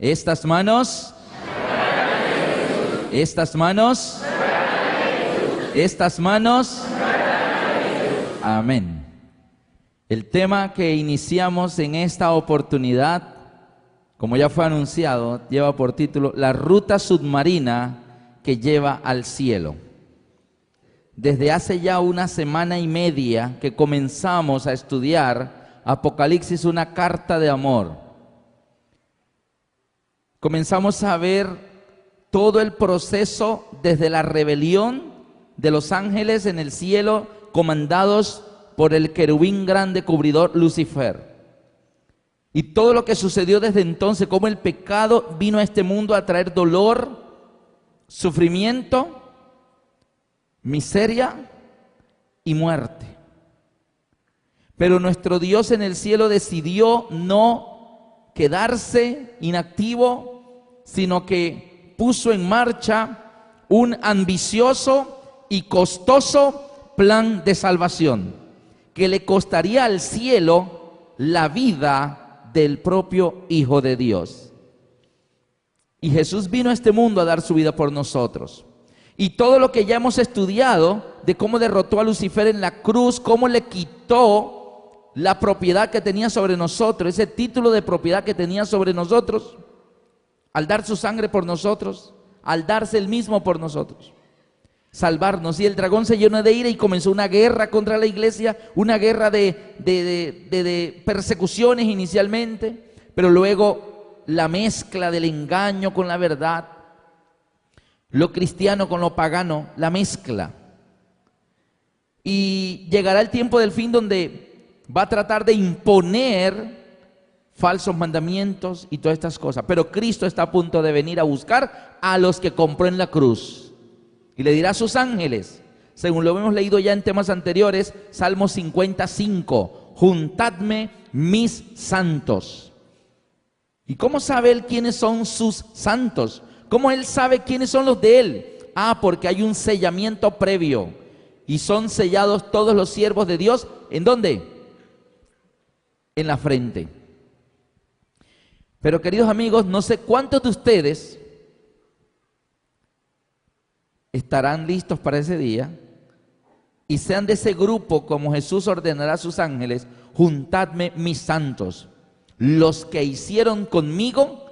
Estas manos, estas manos, estas manos. Amén. El tema que iniciamos en esta oportunidad, como ya fue anunciado, lleva por título La ruta submarina que lleva al cielo. Desde hace ya una semana y media que comenzamos a estudiar Apocalipsis, una carta de amor. Comenzamos a ver todo el proceso desde la rebelión de los ángeles en el cielo, comandados por el querubín grande cubridor Lucifer. Y todo lo que sucedió desde entonces, cómo el pecado vino a este mundo a traer dolor, sufrimiento, miseria y muerte. Pero nuestro Dios en el cielo decidió no quedarse inactivo, sino que puso en marcha un ambicioso y costoso plan de salvación que le costaría al cielo la vida del propio Hijo de Dios. Y Jesús vino a este mundo a dar su vida por nosotros. Y todo lo que ya hemos estudiado de cómo derrotó a Lucifer en la cruz, cómo le quitó la propiedad que tenía sobre nosotros, ese título de propiedad que tenía sobre nosotros, al dar su sangre por nosotros, al darse él mismo por nosotros, salvarnos. Y el dragón se llenó de ira y comenzó una guerra contra la iglesia, una guerra de persecuciones inicialmente, pero luego la mezcla del engaño con la verdad, lo cristiano con lo pagano, la mezcla. Y llegará el tiempo del fin donde va a tratar de imponer falsos mandamientos y todas estas cosas. Pero Cristo está a punto de venir a buscar a los que compró en la cruz. Y le dirá a sus ángeles, según lo hemos leído ya en temas anteriores, Salmo 55, juntadme mis santos. ¿Y cómo sabe él quiénes son sus santos? ¿Cómo él sabe quiénes son los de él? Porque hay un sellamiento previo. Y son sellados todos los siervos de Dios. ¿En dónde? En la frente. Pero queridos amigos, no sé cuántos de ustedes estarán listos para ese día y sean de ese grupo, como Jesús ordenará a sus ángeles, juntadme mis santos, los que hicieron conmigo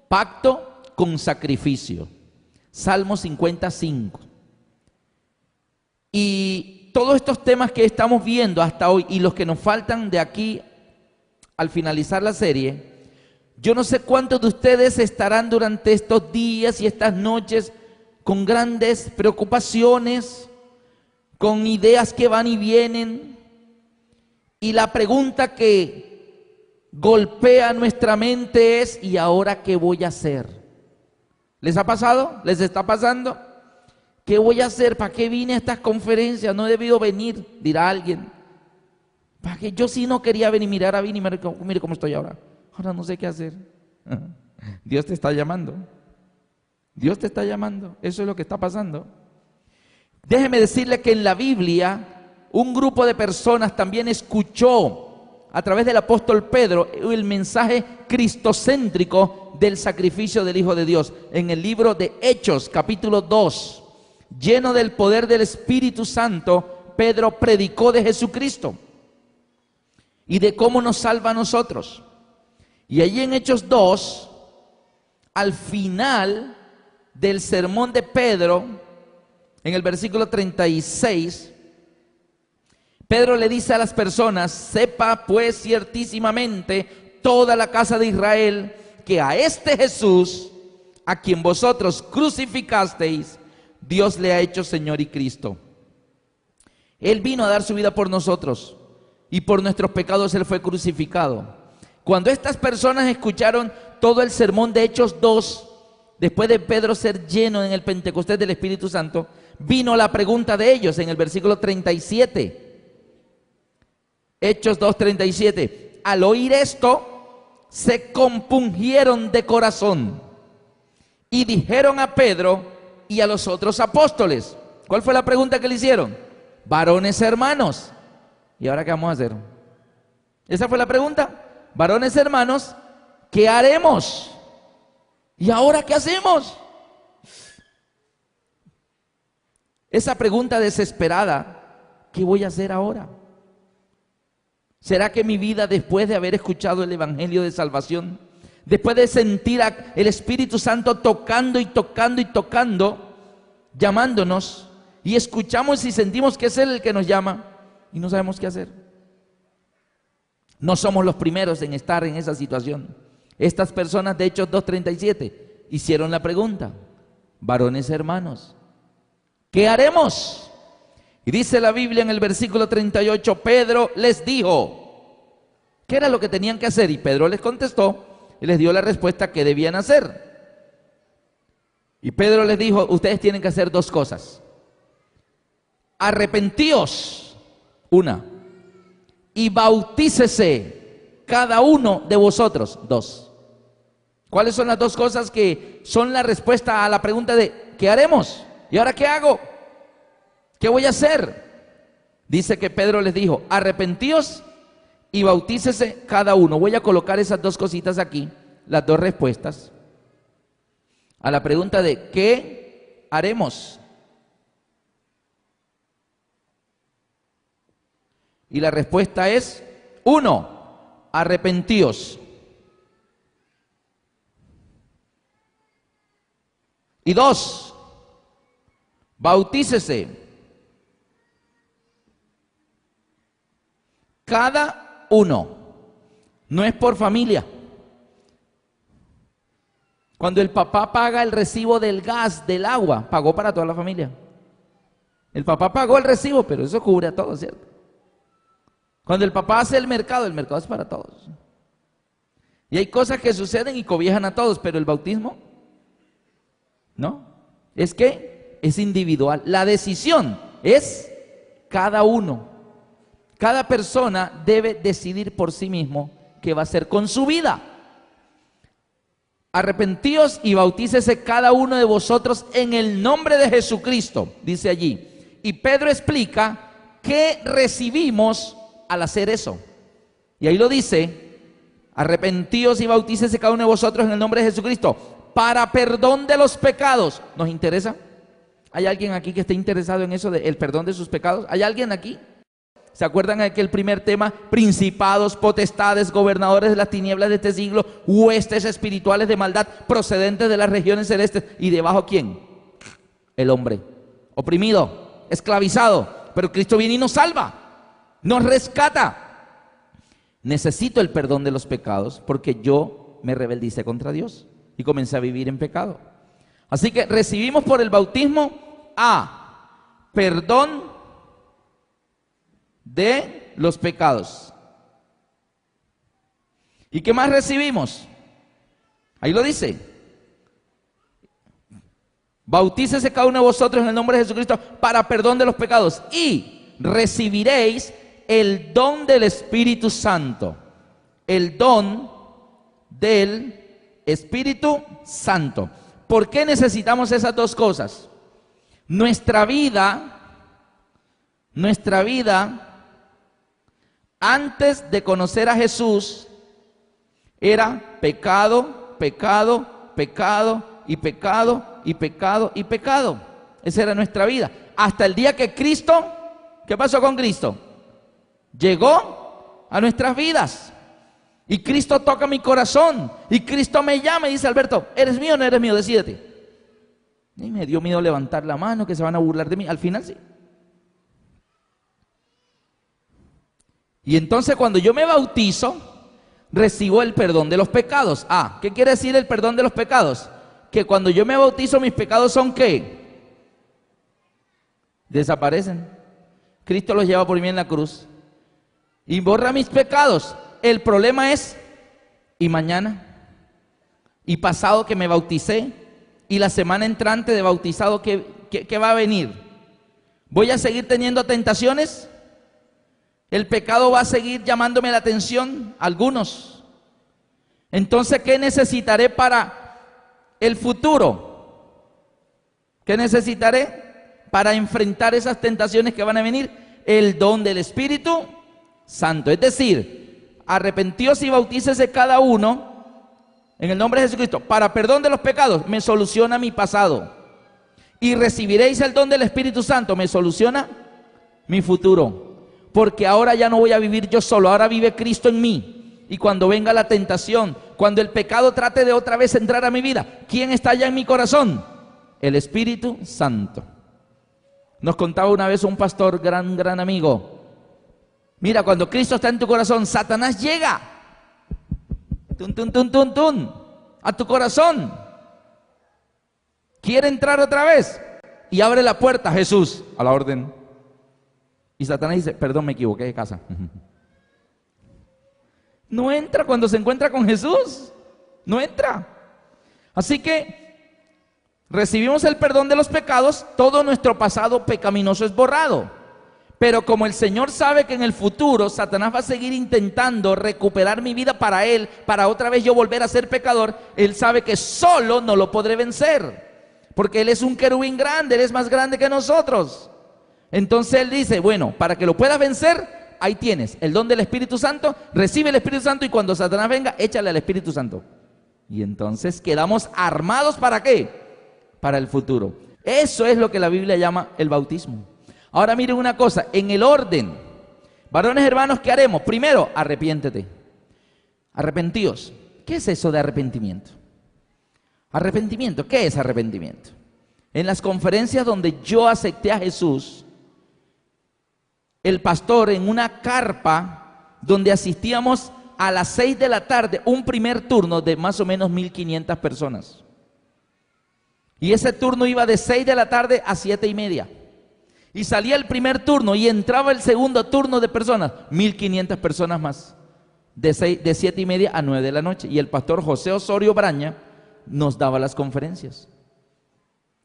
pacto con sacrificio. Salmo 55. Y todos estos temas que estamos viendo hasta hoy y los que nos faltan de aquí al finalizar la serie, yo no sé cuántos de ustedes estarán durante estos días y estas noches con grandes preocupaciones, con ideas que van y vienen. Y la pregunta que golpea nuestra mente es: ¿y ahora qué voy a hacer? ¿Les ha pasado? ¿Les está pasando? ¿Qué voy a hacer? ¿Para qué vine a estas conferencias? No he debido venir, dirá alguien. ¿Para qué? Yo sí no quería venir. Mira, ahora vine y mire cómo estoy ahora. Ahora no sé qué hacer. Dios te está llamando. Dios te está llamando. Eso es lo que está pasando. Déjeme decirle que en la Biblia un grupo de personas también escuchó a través del apóstol Pedro el mensaje cristocéntrico del sacrificio del Hijo de Dios. En el libro de Hechos, capítulo 2, lleno del poder del Espíritu Santo, Pedro predicó de Jesucristo y de cómo nos salva a nosotros. Y allí en Hechos 2, al final del sermón de Pedro, en el versículo 36, Pedro le dice a las personas: sepa pues ciertísimamente toda la casa de Israel que a este Jesús, a quien vosotros crucificasteis, Dios le ha hecho Señor y Cristo. Él vino a dar su vida por nosotros y por nuestros pecados Él fue crucificado. Cuando estas personas escucharon todo el sermón de Hechos 2, después de Pedro ser lleno en el Pentecostés del Espíritu Santo, vino la pregunta de ellos en el versículo 37. Hechos 2:37. Al oír esto, se compungieron de corazón y dijeron a Pedro y a los otros apóstoles. ¿Cuál fue la pregunta que le hicieron? Varones hermanos. ¿Y ahora qué vamos a hacer? Esa fue la pregunta. Varones hermanos, ¿qué haremos? ¿Y ahora qué hacemos? Esa pregunta desesperada, ¿qué voy a hacer ahora? ¿Será que mi vida, después de haber escuchado el Evangelio de salvación, después de sentir el Espíritu Santo tocando y tocando y tocando, llamándonos, y escuchamos y sentimos que es Él el que nos llama, y no sabemos qué hacer? No somos los primeros en estar en esa situación. Estas personas de Hechos 2:37 hicieron la pregunta: varones hermanos, ¿qué haremos? Y dice la Biblia en el versículo 38, Pedro les dijo, ¿qué era lo que tenían que hacer? Y Pedro les contestó y les dio la respuesta que debían hacer. Y Pedro les dijo, ustedes tienen que hacer dos cosas. Arrepentíos, una, y bautícese cada uno de vosotros, dos. ¿Cuáles son las dos cosas que son la respuesta a la pregunta de ¿qué haremos? ¿Y ahora qué hago? ¿Qué voy a hacer? Dice que Pedro les dijo, arrepentíos y bautícese cada uno. Voy a colocar esas dos cositas aquí, las dos respuestas a la pregunta de ¿qué haremos? Y la respuesta es, uno, arrepentíos. Y dos, bautícese cada uno. No es por familia. Cuando el papá paga el recibo del gas, del agua, pagó para toda la familia. El papá pagó el recibo, pero eso cubre a todos, ¿cierto? Cuando el papá hace el mercado es para todos. Y hay cosas que suceden y cobijan a todos, pero el bautismo, no. Es que es individual. La decisión es cada uno. Cada persona debe decidir por sí mismo qué va a hacer con su vida. Arrepentíos y bautícese cada uno de vosotros en el nombre de Jesucristo, dice allí. Y Pedro explica qué recibimos al hacer eso. Y ahí lo dice, arrepentíos y bautícese cada uno de vosotros en el nombre de Jesucristo, para perdón de los pecados. ¿Nos interesa? ¿Hay alguien aquí que esté interesado en eso del perdón de sus pecados? ¿Hay alguien aquí? ¿Se acuerdan de aquel primer tema? Principados, potestades, gobernadores de las tinieblas de este siglo, huestes espirituales de maldad procedentes de las regiones celestes. ¿Y debajo quién? El hombre, oprimido, esclavizado. Pero Cristo viene y nos salva, nos rescata. Necesito el perdón de los pecados porque yo me rebeldicé contra Dios y comencé a vivir en pecado. Así que recibimos por el bautismo perdón de los pecados. ¿Y qué más recibimos? Ahí lo dice. Bautícese cada uno de vosotros en el nombre de Jesucristo para perdón de los pecados y recibiréis el don del Espíritu Santo. El don del Espíritu Santo. ¿Por qué necesitamos esas dos cosas? Nuestra vida antes de conocer a Jesús era pecado, pecado, pecado y pecado y pecado y pecado. Esa era nuestra vida. Hasta el día que Cristo, ¿qué pasó con Cristo? Llegó a nuestras vidas. Y Cristo toca mi corazón. Y Cristo me llama y dice, Alberto, ¿eres mío o no eres mío? Decídete. Y me dio miedo levantar la mano, que se van a burlar de mí. Al final sí. Y entonces cuando yo me bautizo, recibo el perdón de los pecados. ¿Qué quiere decir el perdón de los pecados? Que cuando yo me bautizo, mis pecados son ¿qué? Desaparecen. Cristo los lleva por mí en la cruz y borra mis pecados. El problema es, ¿y mañana? ¿Y pasado que me bauticé? ¿Y la semana entrante de bautizado qué va a venir? ¿Voy a seguir teniendo tentaciones? ¿El pecado va a seguir llamándome la atención? Algunos. Entonces, ¿qué necesitaré para el futuro? ¿Qué necesitaré para enfrentar esas tentaciones que van a venir? El don del Espíritu Santo. Es decir, arrepentíos y bautícese cada uno En el nombre de Jesucristo, para perdón de los pecados, me soluciona mi pasado. Y recibiréis el don del Espíritu Santo, me soluciona mi futuro. Porque ahora ya no voy a vivir yo solo, ahora vive Cristo en mí. Y cuando venga la tentación, cuando el pecado trate de otra vez entrar a mi vida, ¿quién está ya en mi corazón? El Espíritu Santo. Nos contaba una vez un pastor, gran amigo. Mira, cuando Cristo está en tu corazón, Satanás llega. A tu corazón. Quiere entrar otra vez. Y abre la puerta, Jesús, a la orden. Y Satanás dice, perdón, me equivoqué de casa. No entra cuando se encuentra con Jesús. No entra. Así que recibimos el perdón de los pecados, todo nuestro pasado pecaminoso es borrado. Pero como el Señor sabe que en el futuro Satanás va a seguir intentando recuperar mi vida para Él, para otra vez yo volver a ser pecador, Él sabe que solo no lo podré vencer. Porque Él es un querubín grande, Él es más grande que nosotros. Entonces Él dice, bueno, para que lo puedas vencer, ahí tienes el don del Espíritu Santo, recibe el Espíritu Santo y cuando Satanás venga, échale al Espíritu Santo. Y entonces quedamos armados, ¿para qué? Para el futuro. Eso es lo que la Biblia llama el bautismo. Ahora miren una cosa, en el orden, varones hermanos, ¿qué haremos? Primero, arrepiéntete. Arrepentíos. ¿Qué es eso de arrepentimiento? Arrepentimiento, ¿qué es arrepentimiento? En las conferencias donde yo acepté a Jesús, el pastor en una carpa donde asistíamos a las 6 de la tarde, un primer turno de más o menos 1500 personas. Y ese turno iba de 6 de la tarde a 7:30. Y salía el primer turno y entraba el segundo turno de personas, 1500 personas más, de 7:30 a 9 de la noche. Y el pastor José Osorio Braña nos daba las conferencias.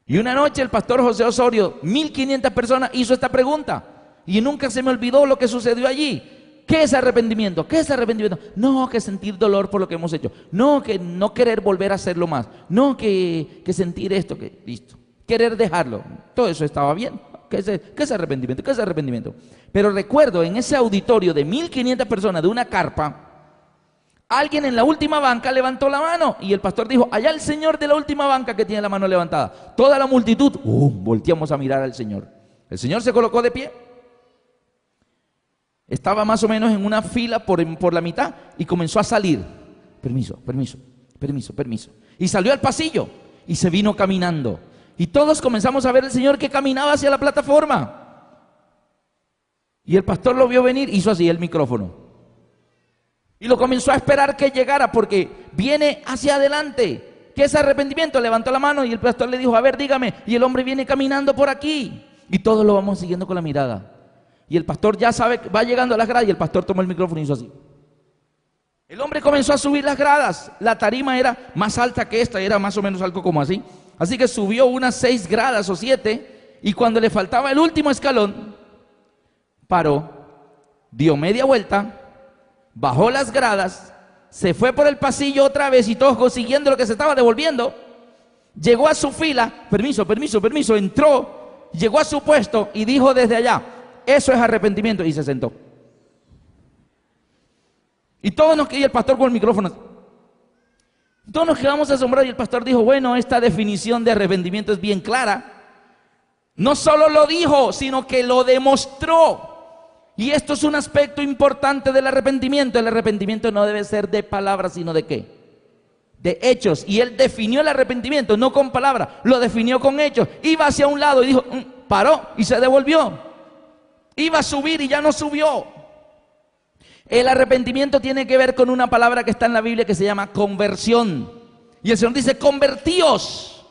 Y una noche el pastor José Osorio, 1500 personas, hizo esta pregunta. Y nunca se me olvidó lo que sucedió allí. ¿Qué es arrepentimiento? ¿Qué es arrepentimiento? No, que sentir dolor por lo que hemos hecho. No, que no querer volver a hacerlo más. No, que sentir esto, que listo. Querer dejarlo. Todo eso estaba bien. ¿Qué es arrepentimiento? ¿Qué es arrepentimiento? Pero recuerdo en ese auditorio de 1500 personas de una carpa, alguien en la última banca levantó la mano y el pastor dijo, allá el señor de la última banca que tiene la mano levantada. Toda la multitud, volteamos a mirar al Señor. El Señor se colocó de pie. Estaba más o menos en una fila por la mitad y comenzó a salir. Permiso. Y salió al pasillo y se vino caminando. Y todos comenzamos a ver al Señor que caminaba hacia la plataforma. Y el pastor lo vio venir, hizo así el micrófono. Y lo comenzó a esperar que llegara porque viene hacia adelante. ¿Qué es arrepentimiento? Levantó la mano y el pastor le dijo, a ver, dígame. Y el hombre viene caminando por aquí. Y todos lo vamos siguiendo con la mirada. Y el pastor ya sabe que va llegando a las gradas y el pastor tomó el micrófono y hizo así. El hombre comenzó a subir las gradas. La tarima era más alta que esta, era más o menos algo como así. Así que subió unas 6 gradas o 7 y cuando le faltaba el último escalón, paró, dio media vuelta, bajó las gradas, se fue por el pasillo otra vez y todos siguiendo lo que se estaba devolviendo. Llegó a su fila, permiso, entró, llegó a su puesto y dijo desde allá, eso es arrepentimiento, y se sentó. Y el pastor con el micrófono. Todos nos quedamos asombrados y el pastor dijo, bueno, esta definición de arrepentimiento es bien clara. No solo lo dijo, sino que lo demostró. Y esto es un aspecto importante del arrepentimiento. El arrepentimiento no debe ser de palabras, sino de ¿qué? De hechos. Y él definió el arrepentimiento, no con palabras, lo definió con hechos. Iba hacia un lado y dijo, paró y se devolvió. Iba a subir y ya no subió. El arrepentimiento tiene que ver con una palabra que está en la Biblia que se llama conversión. Y el Señor dice, convertíos.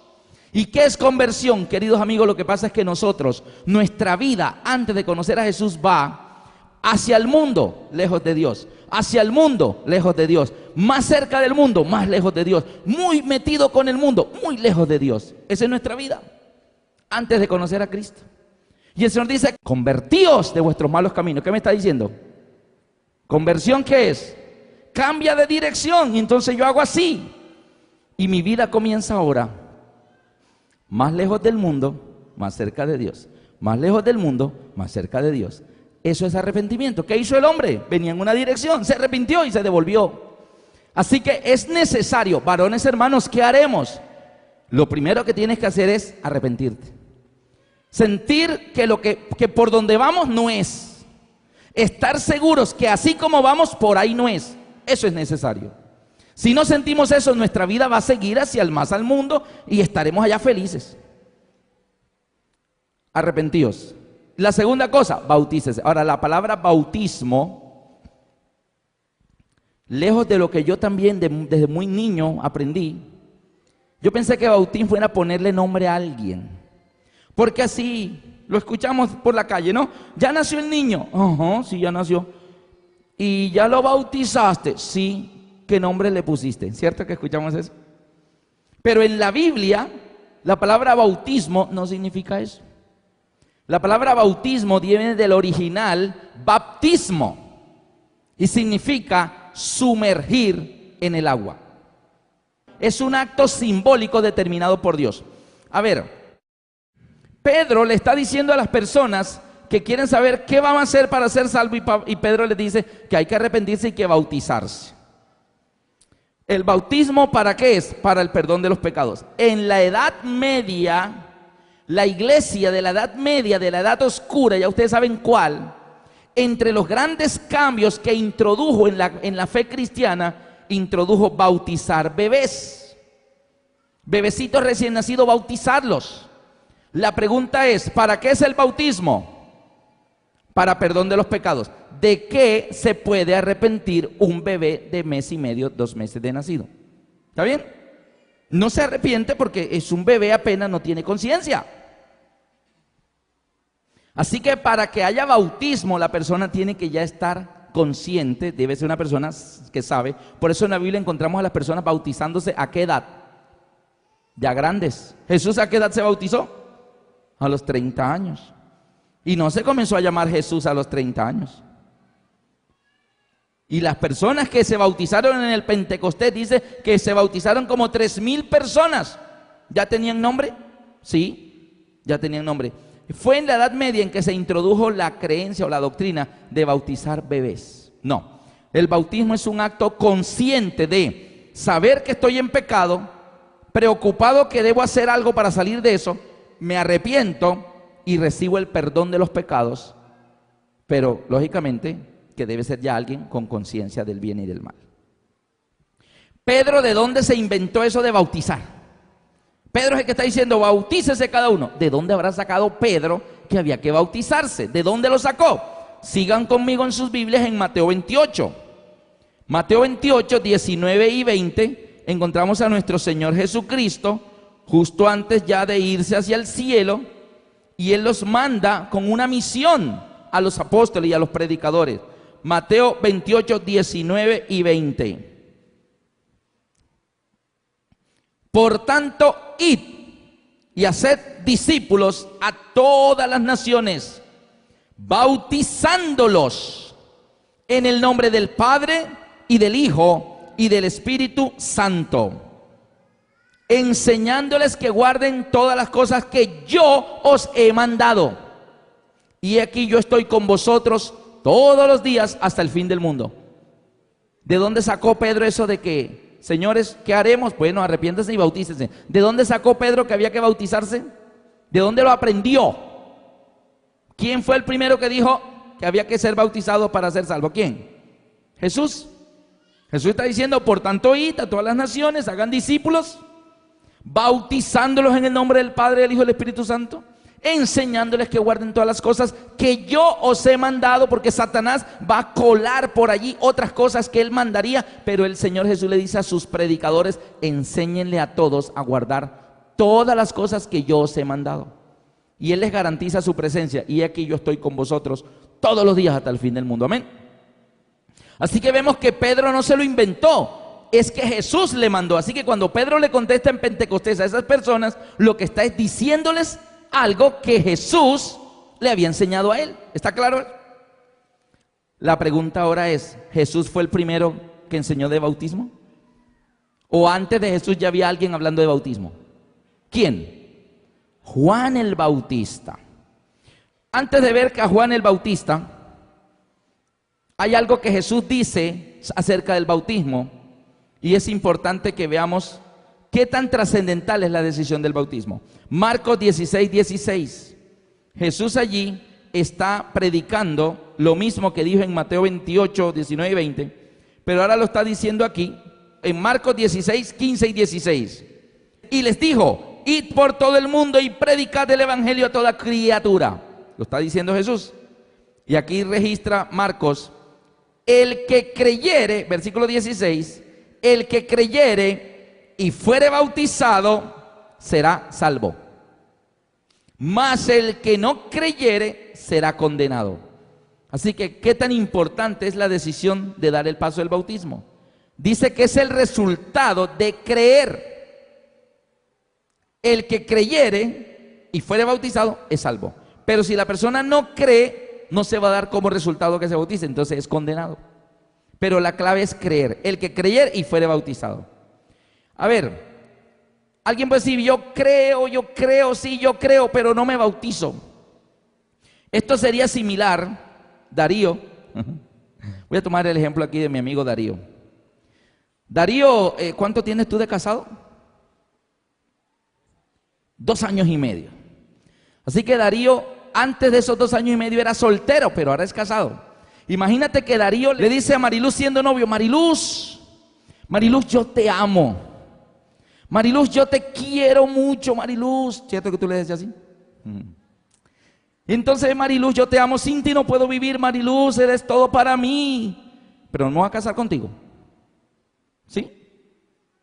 ¿Y qué es conversión? Queridos amigos, lo que pasa es que nosotros, nuestra vida antes de conocer a Jesús va hacia el mundo, lejos de Dios. Hacia el mundo, lejos de Dios. Más cerca del mundo, más lejos de Dios. Muy metido con el mundo, muy lejos de Dios. Esa es nuestra vida antes de conocer a Cristo. Y el Señor dice, convertíos de vuestros malos caminos. ¿Qué me está diciendo? ¿Conversión qué es? Cambia de dirección. Y entonces yo hago así. Y mi vida comienza ahora. Más lejos del mundo, más cerca de Dios. Más lejos del mundo, más cerca de Dios. Eso es arrepentimiento. ¿Qué hizo el hombre? Venía en una dirección, se arrepintió y se devolvió. Así que es necesario, varones hermanos, ¿qué haremos? Lo primero que tienes que hacer es arrepentirte. Sentir que por donde vamos no es. Estar seguros que así como vamos, por ahí no es. Eso es necesario. Si no sentimos eso, nuestra vida va a seguir hacia el más al mundo y estaremos allá felices. Arrepentíos. La segunda cosa, bautícese. Ahora, la palabra bautismo, lejos de lo que yo también desde muy niño aprendí, yo pensé que bautismo era ponerle nombre a alguien. Porque así lo escuchamos por la calle, ¿no? Ya nació el niño. Ajá, sí, ya nació. ¿Y ya lo bautizaste? Sí. ¿Qué nombre le pusiste? ¿Cierto que escuchamos eso? Pero en la Biblia, la palabra bautismo no significa eso. La palabra bautismo viene del original baptismo y significa sumergir en el agua. Es un acto simbólico determinado por Dios. A ver, Pedro le está diciendo a las personas que quieren saber qué van a hacer para ser salvos y Pedro les dice que hay que arrepentirse y que bautizarse. ¿El bautismo para qué es? Para el perdón de los pecados. En la Edad Media, la iglesia de la Edad Media, de la Edad Oscura, ya ustedes saben cuál, entre los grandes cambios que introdujo en la fe cristiana, introdujo bautizar bebés. Bebecitos recién nacidos, bautizarlos. La pregunta es, ¿para qué es el bautismo? Para perdón de los pecados. ¿De qué se puede arrepentir un bebé de mes y medio, 2 meses de nacido? ¿Está bien? No se arrepiente porque es un bebé, apenas no tiene conciencia. Así que para que haya bautismo, la persona tiene que ya estar consciente, debe ser una persona que sabe. Por eso en la Biblia encontramos a las personas bautizándose ¿a qué edad? Ya grandes. ¿Jesús a qué edad se bautizó? A los 30 años. Y no se comenzó a llamar Jesús a los 30 años. Y las personas que se bautizaron en el Pentecostés, dice que se bautizaron como 3,000 personas. ¿Ya tenían nombre? Sí, ya tenían nombre. Fue en la Edad Media en que se introdujo la creencia o la doctrina de bautizar bebés. No, el bautismo es un acto consciente de saber que estoy en pecado, preocupado que debo hacer algo para salir de eso, me arrepiento y recibo el perdón de los pecados, pero lógicamente que debe ser ya alguien con conciencia del bien y del mal. Pedro, ¿de dónde se inventó eso de bautizar? Pedro es el que está diciendo, bautícese cada uno. ¿De dónde habrá sacado Pedro que había que bautizarse? ¿De dónde lo sacó? Sigan conmigo en sus Biblias en Mateo 28. Mateo 28, 19 y 20, encontramos a nuestro Señor Jesucristo, justo antes ya de irse hacia el cielo, y Él los manda con una misión a los apóstoles y a los predicadores. Mateo 28, 19 y 20. Por tanto, id y haced discípulos a todas las naciones, bautizándolos en el nombre del Padre y del Hijo y del Espíritu Santo, enseñándoles que guarden todas las cosas que yo os he mandado. Y aquí yo estoy con vosotros todos los días hasta el fin del mundo. ¿De dónde sacó Pedro eso de que, señores, qué haremos? Bueno, arrepiéntense y bautícense. ¿De dónde sacó Pedro que había que bautizarse? ¿De dónde lo aprendió? ¿Quién fue el primero que dijo que había que ser bautizado para ser salvo? ¿Quién? Jesús. Jesús está diciendo, por tanto, id a todas las naciones, hagan discípulos, bautizándolos en el nombre del Padre, del Hijo y del Espíritu Santo, enseñándoles que guarden todas las cosas que yo os he mandado, porque Satanás va a colar por allí otras cosas que él mandaría, pero el Señor Jesús le dice a sus predicadores, enséñenle a todos a guardar todas las cosas que yo os he mandado, y él les garantiza su presencia, y aquí yo estoy con vosotros todos los días hasta el fin del mundo, amén. Así que vemos que Pedro no se lo inventó, es que Jesús le mandó. Así que cuando Pedro le contesta en Pentecostés a esas personas, lo que está es diciéndoles algo que Jesús le había enseñado a él. ¿Está claro? La pregunta ahora es, ¿Jesús fue el primero que enseñó de bautismo? ¿O antes de Jesús ya había alguien hablando de bautismo? ¿Quién? Juan el Bautista. Antes de ver que a Juan el Bautista, hay algo que Jesús dice acerca del bautismo Y es importante que veamos qué tan trascendental es la decisión del bautismo. Marcos 16:16. Jesús allí está predicando lo mismo que dijo en Mateo 28:19 y 20, pero ahora lo está diciendo aquí en Marcos 16:15 y 16. Y les dijo: id por todo el mundo y predicad el evangelio a toda criatura. Lo está diciendo Jesús. Y aquí registra Marcos: el que creyere, versículo 16, el que creyere y fuere bautizado será salvo, mas el que no creyere será condenado. Así que, ¿qué tan importante es la decisión de dar el paso del bautismo? Dice que es el resultado de creer. El que creyere y fuere bautizado es salvo. Pero si la persona no cree, no se va a dar como resultado que se bautice, entonces es condenado. Pero la clave es creer. El que creyere y fuere bautizado. A ver, alguien puede decir: yo creo, sí, yo creo, pero no me bautizo. Esto sería similar, Darío. Voy a tomar el ejemplo aquí de mi amigo Darío. Darío, ¿cuánto tienes tú de casado? 2 años y medio. Así que Darío, antes de esos 2 años y medio era soltero, pero ahora es casado. Imagínate que Darío le dice a Mariluz siendo novio: Mariluz, yo te amo. Mariluz, yo te quiero mucho, Mariluz. ¿Cierto que tú le decías así? Entonces: Mariluz, yo te amo, sin ti no puedo vivir, Mariluz, eres todo para mí. Pero no me voy a casar contigo. ¿Sí?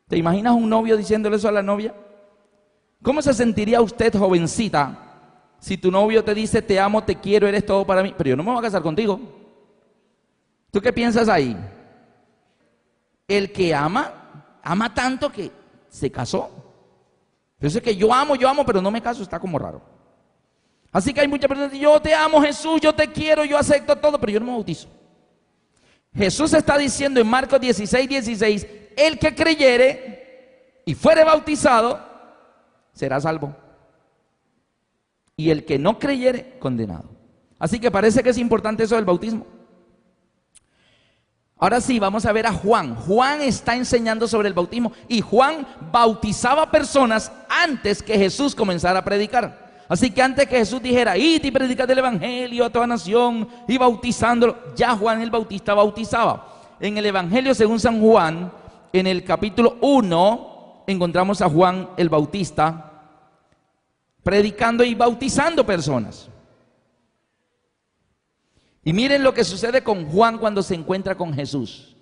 ¿Te imaginas un novio diciéndole eso a la novia? ¿Cómo se sentiría usted, jovencita, si tu novio te dice: te amo, te quiero, eres todo para mí, pero yo no me voy a casar contigo? ¿Tú qué piensas ahí? El que ama tanto que se casó. Yo sé que yo amo, pero no me caso, está como raro. Así que hay muchas personas que dicen: yo te amo, Jesús, yo te quiero, yo acepto todo, pero yo no me bautizo. Jesús está diciendo en Marcos 16:16: el que creyere y fuere bautizado será salvo, y el que no creyere, condenado. Así que parece que es importante eso del bautismo. Ahora sí, vamos a ver a Juan. Juan está enseñando sobre el bautismo, y Juan bautizaba personas antes que Jesús comenzara a predicar. Así que antes que Jesús dijera: id y predicad el evangelio a toda nación, y bautizándolo, ya Juan el Bautista bautizaba. En el evangelio según San Juan, en el capítulo 1, encontramos a Juan el Bautista predicando y bautizando personas. Y miren lo que sucede con Juan cuando se encuentra con Jesús.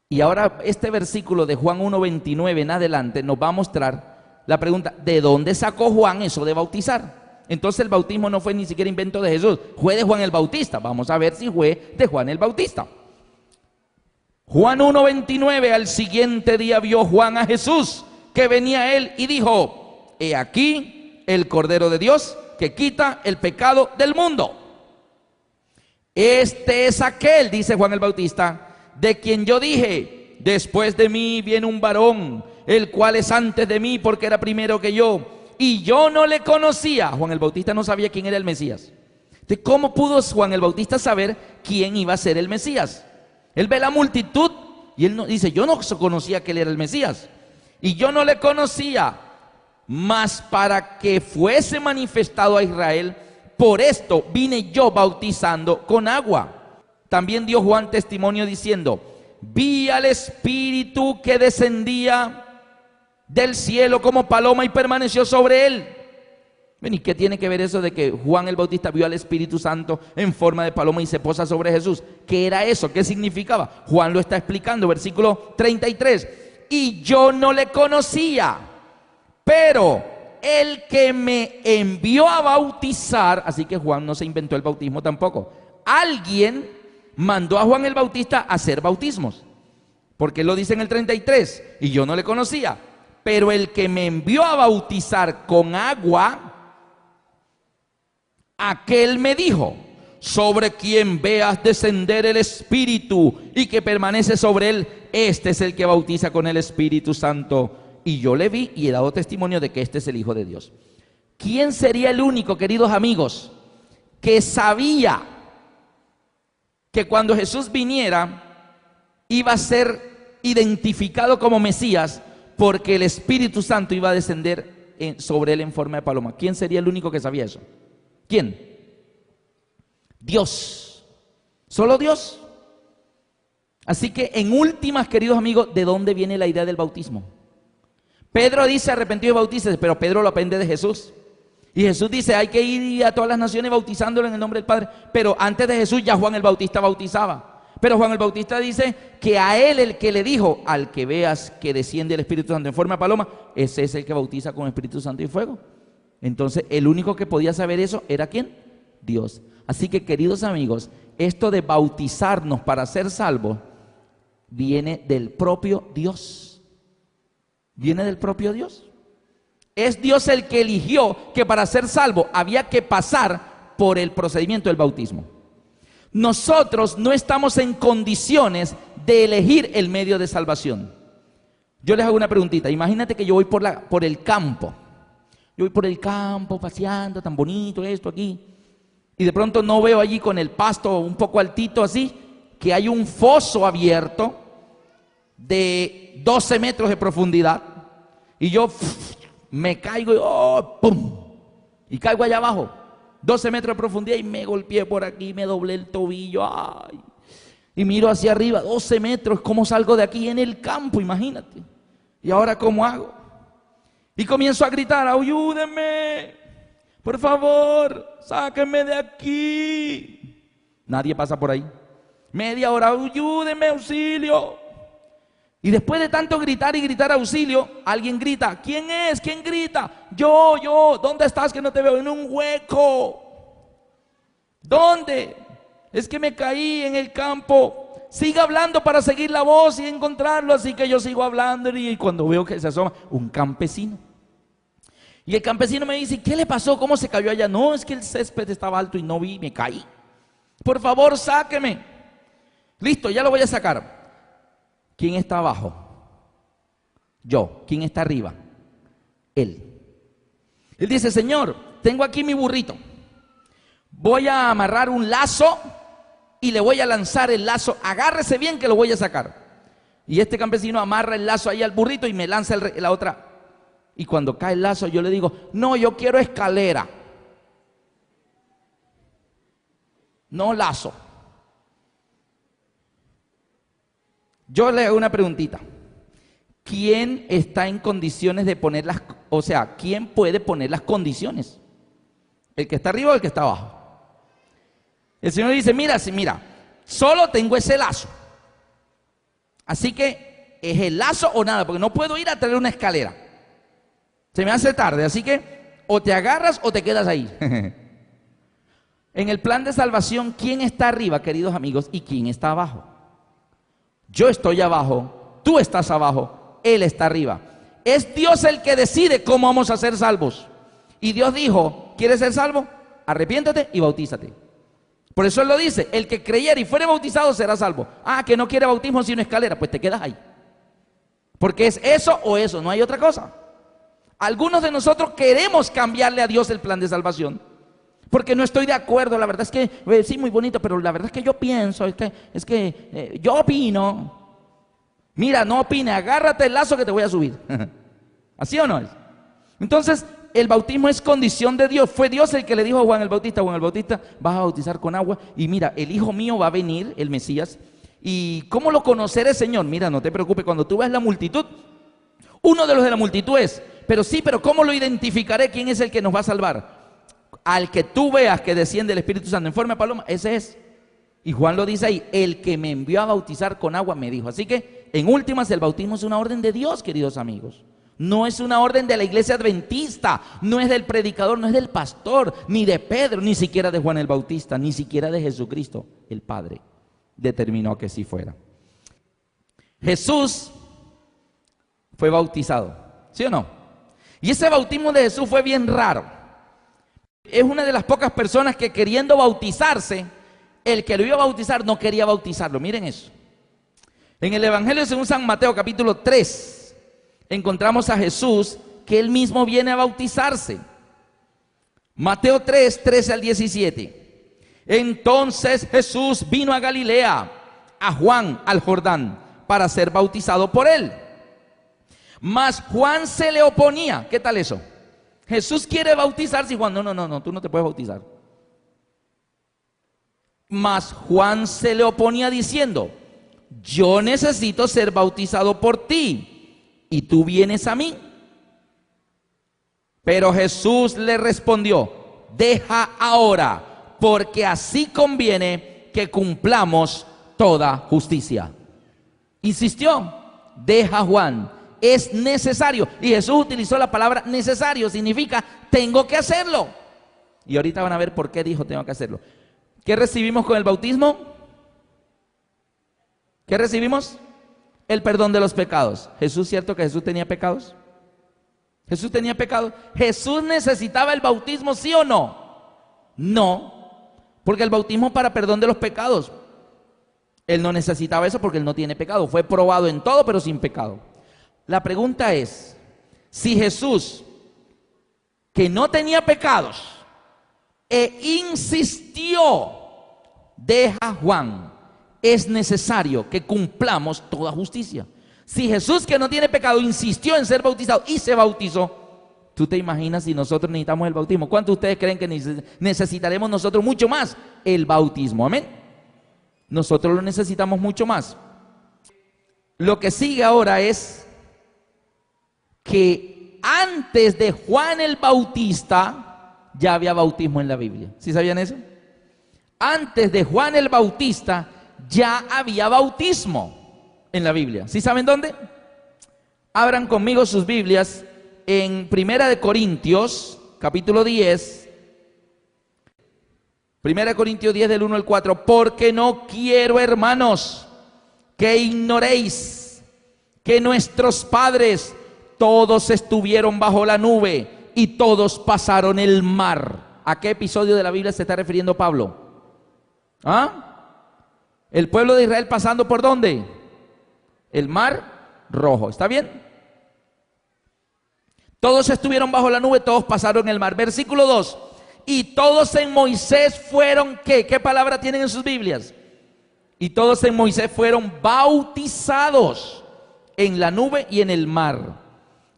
Y ahora este versículo de Juan 1:29 en adelante nos va a mostrar la pregunta: ¿de dónde sacó Juan eso de bautizar? Entonces el bautismo no fue ni siquiera invento de Jesús, fue de Juan el Bautista. Vamos a ver si fue de Juan el Bautista. Juan 1:29: al siguiente día vio Juan a Jesús que venía a él y dijo: he aquí el Cordero de Dios que quita el pecado del mundo. Este es aquel, dice Juan el Bautista, de quien yo dije: después de mí viene un varón, el cual es antes de mí, porque era primero que yo, y yo no le conocía. Juan el Bautista no sabía quién era el Mesías. Entonces, ¿cómo pudo Juan el Bautista saber quién iba a ser el Mesías? Él ve la multitud y él no, dice: yo no conocía que él era el Mesías, y yo no le conocía, mas para que fuese manifestado a Israel, por esto vine yo bautizando con agua. También dio Juan testimonio diciendo: vi al Espíritu que descendía del cielo como paloma y permaneció sobre él. ¿Y qué tiene que ver eso de que Juan el Bautista vio al Espíritu Santo en forma de paloma y se posa sobre Jesús? ¿Qué era eso? ¿Qué significaba? Juan lo está explicando, versículo 33. Y yo no le conocía, pero el que me envió a bautizar, así que Juan no se inventó el bautismo tampoco. Alguien mandó a Juan el Bautista a hacer bautismos, porque él lo dice en el 33, y yo no le conocía, pero el que me envió a bautizar con agua, aquel me dijo: sobre quien veas descender el Espíritu y que permanece sobre él, este es el que bautiza con el Espíritu Santo. Y yo le vi y he dado testimonio de que este es el Hijo de Dios. ¿Quién sería el único, queridos amigos, que sabía que cuando Jesús viniera iba identificado como Mesías porque el Espíritu Santo iba a descender sobre él en forma de paloma. ¿Quién sería el único que sabía eso? ¿Quién? Dios. Solo Dios. Así que en últimas, queridos amigos, ¿de dónde viene la idea del bautismo? Pedro dice arrepentido y bautícese, pero Pedro lo aprende de Jesús. Y Jesús dice, hay que ir a todas las naciones bautizándolo en el nombre del Padre. Pero antes de Jesús ya Juan el Bautista bautizaba. Pero Juan el Bautista dice que a él el que le dijo, al que veas que desciende el Espíritu Santo en forma de paloma, ese es el que bautiza con Espíritu Santo y fuego. Entonces el único que podía saber eso era ¿quién? Dios. Así que, queridos amigos, esto de bautizarnos para ser salvos viene del propio Dios. Viene del propio Dios. Es Dios el que eligió que para ser salvo había que pasar por el procedimiento del bautismo. Nosotros no estamos en condiciones de elegir el medio de salvación. Yo les hago una preguntita. Imagínate que yo voy por el campo. Yo voy por el campo paseando, tan bonito esto aquí. Y de pronto no veo allí con el pasto un poco altito así, que hay un foso abierto de 12 metros de profundidad. Y yo me caigo y ¡pum! Y caigo allá abajo. 12 metros de profundidad y me golpeé por aquí, me doblé el tobillo, ¡ay! Y miro hacia arriba, 12 metros, ¿cómo salgo de aquí en el campo? Imagínate. ¿Y ahora cómo hago? Y comienzo a gritar, ayúdenme, por favor, sáquenme de aquí. Nadie pasa por ahí. Media hora, ayúdenme, auxilio. Y después de tanto gritar y gritar auxilio, alguien grita, ¿quién es? ¿Quién grita? Yo, ¿dónde estás que no te veo? En un hueco. ¿Dónde? Es que me caí en el campo. Siga hablando para seguir la voz y encontrarlo. Así que yo sigo hablando y cuando veo que se asoma un campesino. Y el campesino me dice, ¿qué le pasó? ¿Cómo se cayó allá? No, es que el césped estaba alto y no vi, me caí. Por favor, sáqueme. Listo, ya lo voy a sacar. ¿Quién está abajo? Yo. ¿Quién está arriba? Él. Él dice, Señor, tengo aquí mi burrito. Voy a amarrar un lazo y le voy a lanzar el lazo. Agárrese bien que lo voy a sacar. Y este campesino amarra el lazo ahí al burrito y me lanza la otra. Y cuando cae el lazo yo le digo, no, yo quiero escalera. No lazo. Yo le hago una preguntita. ¿Quién está en condiciones de poner quién puede poner las condiciones? ¿El que está arriba o el que está abajo? El Señor dice, mira, solo tengo ese lazo. Así que es el lazo o nada, porque no puedo ir a traer una escalera. Se me hace tarde, así que o te agarras o te quedas ahí. En el plan de salvación, ¿quién está arriba, queridos amigos, y quién está abajo? Yo estoy abajo, tú estás abajo, Él está arriba. Es Dios el que decide cómo vamos a ser salvos. Y Dios dijo, ¿quieres ser salvo? Arrepiéntate y bautízate. Por eso Él lo dice, el que creyere y fuere bautizado será salvo. Ah, que no quiere bautismo sino escalera, pues te quedas ahí. Porque es eso o eso, no hay otra cosa. Algunos de nosotros queremos cambiarle a Dios el plan de salvación. Porque no estoy de acuerdo, la verdad es que, sí, muy bonito, pero la verdad es que yo pienso, yo opino. Mira, no opine, agárrate el lazo que te voy a subir. ¿Así o no es? Entonces, el bautismo es condición de Dios. Fue Dios el que le dijo a Juan el Bautista, vas a bautizar con agua. Y mira, el hijo mío va a venir, el Mesías. ¿Y cómo lo conoceré, Señor? Mira, no te preocupes, cuando tú ves la multitud, uno de los de la multitud es, pero ¿cómo lo identificaré? ¿Quién es el que nos va a salvar? Al que tú veas que desciende el Espíritu Santo en forma de paloma, ese es. Y Juan lo dice ahí, el que me envió a bautizar con agua me dijo. Así que, en últimas, el bautismo es una orden de Dios, queridos amigos. No es una orden de la iglesia adventista, no es del predicador, no es del pastor, ni de Pedro, ni siquiera de Juan el Bautista, ni siquiera de Jesucristo. El Padre determinó que sí fuera. Jesús fue bautizado, ¿sí o no? Y ese bautismo de Jesús fue bien raro. Es una de las pocas personas que queriendo bautizarse, el que lo iba a bautizar no quería bautizarlo. Miren eso. En el Evangelio según San Mateo capítulo 3, encontramos a Jesús que él mismo viene a bautizarse. Mateo 3, 13 al 17. Entonces Jesús vino a Galilea, a Juan, al Jordán, para ser bautizado por él. Mas Juan se le oponía. ¿Qué tal eso? Jesús quiere bautizarse y Juan, no, tú no te puedes bautizar. Mas Juan se le oponía diciendo, yo necesito ser bautizado por ti y tú vienes a mí. Pero Jesús le respondió, deja ahora, porque así conviene que cumplamos toda justicia. Insistió, deja Juan, es necesario. Y Jesús utilizó la palabra necesario, significa tengo que hacerlo. Y ahorita van a ver por qué dijo tengo que hacerlo. ¿Qué recibimos con el bautismo? ¿Qué recibimos? El perdón de los pecados. ¿Jesús, cierto que Jesús tenía pecados? ¿Jesús tenía pecados? ¿Jesús necesitaba el bautismo, sí o no? No, porque el bautismo para perdón de los pecados. Él no necesitaba eso porque él no tiene pecado. Fue probado en todo, pero sin pecado. La pregunta es, si Jesús, que no tenía pecados, insistió, deja Juan, es necesario que cumplamos toda justicia. Si Jesús, que no tiene pecado, insistió en ser bautizado y se bautizó, ¿tú te imaginas si nosotros necesitamos el bautismo? ¿Cuántos de ustedes creen que necesitaremos nosotros mucho más el bautismo? Amén. Nosotros lo necesitamos mucho más. Lo que sigue ahora es que antes de Juan el Bautista ya había bautismo en la Biblia. ¿Sí sabían eso? Antes de Juan el Bautista ya había bautismo en la Biblia. ¿Sí saben dónde? Abran conmigo sus Biblias en Primera de Corintios, capítulo 10. Primera de Corintios 10 del 1 al 4. Porque no quiero, hermanos, que ignoréis que nuestros padres todos estuvieron bajo la nube y todos pasaron el mar. ¿A qué episodio de la Biblia se está refiriendo Pablo? ¿Ah? El pueblo de Israel pasando ¿por dónde? El mar rojo. ¿Está bien? Todos estuvieron bajo la nube, todos pasaron el mar. Versículo 2. Y todos en Moisés fueron, ¿qué? ¿Qué palabra tienen en sus Biblias? Y todos en Moisés fueron bautizados en la nube y en el mar.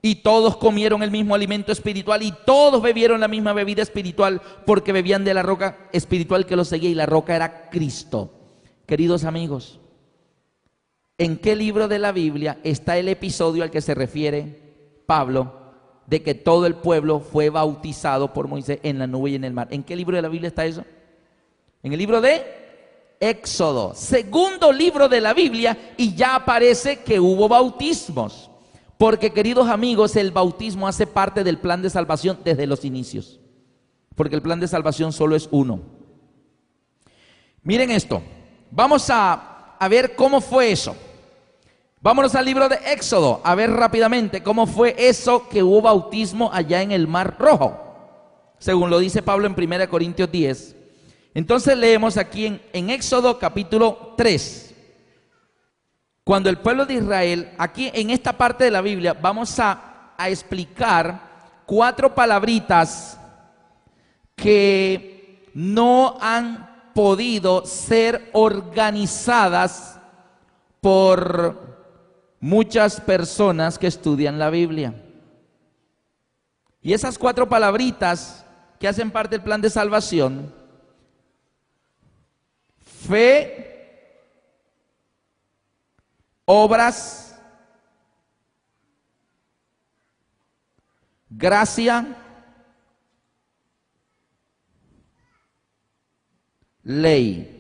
Y todos comieron el mismo alimento espiritual y todos bebieron la misma bebida espiritual, porque bebían de la roca espiritual que los seguía, y la roca era Cristo. Queridos amigos, ¿en qué libro de la Biblia está el episodio al que se refiere Pablo de que todo el pueblo fue bautizado por Moisés en la nube y en el mar? ¿En qué libro de la Biblia está eso? En el libro de Éxodo, segundo libro de la Biblia, y ya aparece que hubo bautismos. Porque, queridos amigos, el bautismo hace parte del plan de salvación desde los inicios. Porque el plan de salvación solo es uno. Miren esto. Vamos a ver cómo fue eso. Vámonos al libro de Éxodo, a ver rápidamente cómo fue eso que hubo bautismo allá en el Mar Rojo, según lo dice Pablo en 1 Corintios 10. Entonces leemos aquí en Éxodo capítulo 3. Cuando el pueblo de Israel, aquí en esta parte de la Biblia, vamos a explicar 4 palabritas que no han podido ser organizadas por muchas personas que estudian la Biblia. Y esas 4 palabritas que hacen parte del plan de salvación: fe, obras, gracia, ley.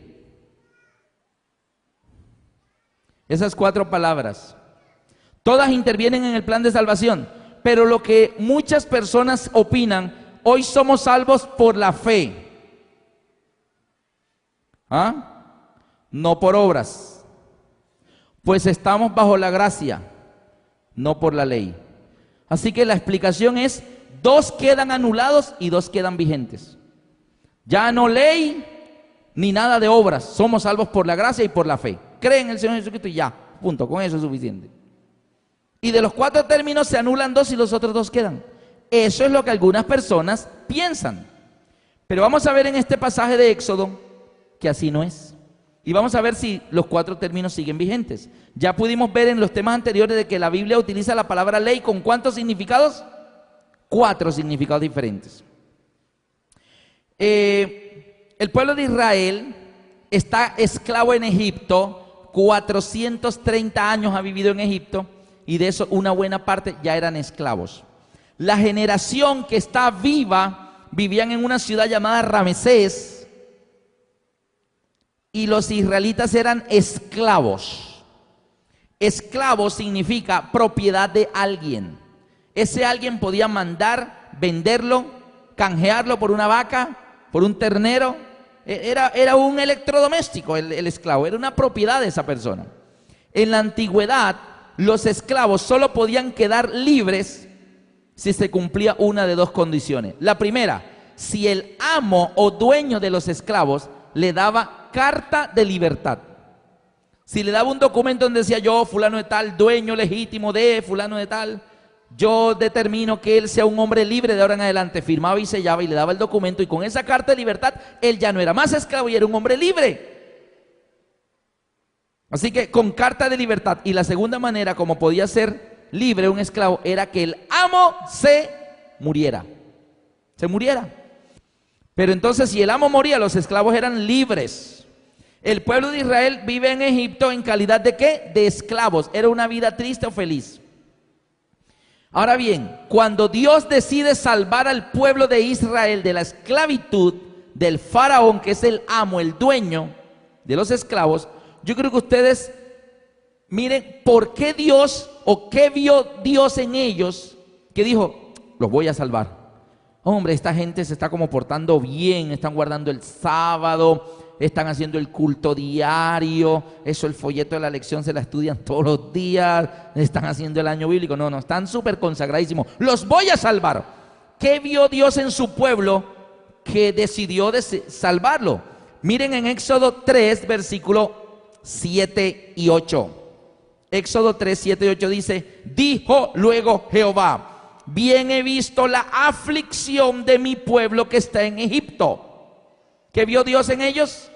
Esas 4 palabras, todas intervienen en el plan de salvación, pero lo que muchas personas opinan: hoy somos salvos por la fe, no por obras. Pues estamos bajo la gracia, no por la ley. Así que la explicación es: 2 quedan anulados y 2 quedan vigentes. Ya no ley ni nada de obras, somos salvos por la gracia y por la fe. Creen en el Señor Jesucristo y ya, punto, con eso es suficiente. Y de los 4 términos se anulan 2 y los otros 2 quedan. Eso es lo que algunas personas piensan. Pero vamos a ver en este pasaje de Éxodo que así no es. Y vamos a ver si los 4 términos siguen vigentes. Ya pudimos ver en los temas anteriores de que la Biblia utiliza la palabra ley con ¿cuántos significados? 4 significados diferentes. El pueblo de Israel está esclavo en Egipto, 430 años ha vivido en Egipto, y de eso una buena parte ya eran esclavos. La generación que está viva vivían en una ciudad llamada Ramesés, y los israelitas eran esclavos. Esclavo significa propiedad de alguien. Ese alguien podía mandar, venderlo, canjearlo por una vaca, por un ternero. Era un electrodoméstico el esclavo, era una propiedad de esa persona. En la antigüedad, los esclavos solo podían quedar libres si se cumplía una de 2 condiciones. La primera, si el amo o dueño de los esclavos le daba carta de libertad. Si le daba un documento donde decía: yo, fulano de tal, dueño legítimo de fulano de tal, yo determino que él sea un hombre libre de ahora en adelante, firmaba y sellaba y le daba el documento, y con esa carta de libertad él ya no era más esclavo y era un hombre libre. Así que con carta de libertad. Y la segunda manera como podía ser libre un esclavo era que el amo se muriera. Pero entonces, si el amo moría, los esclavos eran libres. El pueblo de Israel vive en Egipto en calidad de ¿qué? De esclavos. Era una vida triste o feliz. Ahora bien, cuando Dios decide salvar al pueblo de Israel de la esclavitud del faraón, que es el amo, el dueño de los esclavos, yo creo que ustedes miren por qué Dios o qué vio Dios en ellos que dijo: los voy a salvar. Hombre, esta gente se está como portando bien, están guardando el sábado, están haciendo el culto diario, eso, el folleto de la lección se la estudian todos los días, están haciendo el año bíblico. No, están súper consagradísimos. Los voy a salvar. ¿Qué vio Dios en su pueblo que decidió salvarlo? Miren en Éxodo 3, versículo 7 y 8. Éxodo 3, 7 y 8 dice: dijo luego Jehová: bien he visto la aflicción de mi pueblo que está en Egipto. ¿Qué vio Dios en ellos?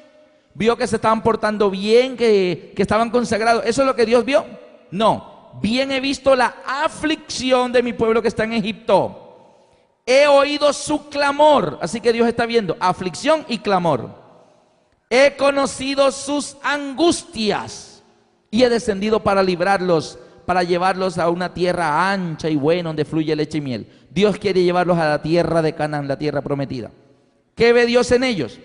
¿Vio que se estaban portando bien, que estaban consagrados? ¿Eso es lo que Dios vio? No. Bien he visto la aflicción de mi pueblo que está en Egipto. He oído su clamor. Así que Dios está viendo aflicción y clamor. He conocido sus angustias y he descendido para librarlos, para llevarlos a una tierra ancha y buena donde fluye leche y miel. Dios quiere llevarlos a la tierra de Canaán, la tierra prometida. ¿Qué ve Dios en ellos?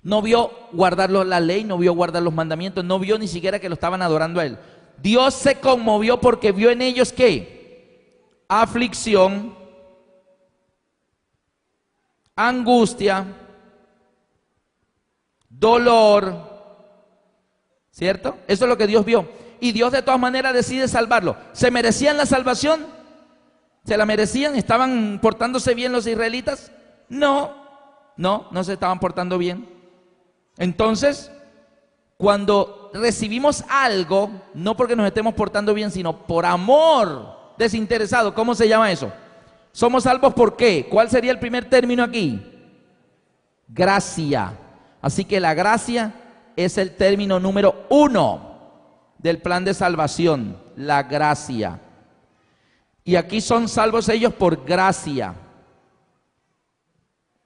No vio guardar la ley, no vio guardar los mandamientos, no vio ni siquiera que lo estaban adorando a Él. Dios se conmovió porque vio en ellos ¿qué? Aflicción, angustia, dolor, ¿cierto? Eso es lo que Dios vio. Y Dios de todas maneras decide salvarlo. ¿Se merecían la salvación? ¿Se la merecían? ¿Estaban portándose bien los israelitas? No se estaban portando bien. Entonces, cuando recibimos algo, no porque nos estemos portando bien, sino por amor desinteresado, ¿cómo se llama eso? Somos salvos ¿por qué? ¿Cuál sería el primer término aquí? Gracia. Así que la gracia es el término número 1 del plan de salvación, la gracia. Y aquí son salvos ellos por gracia,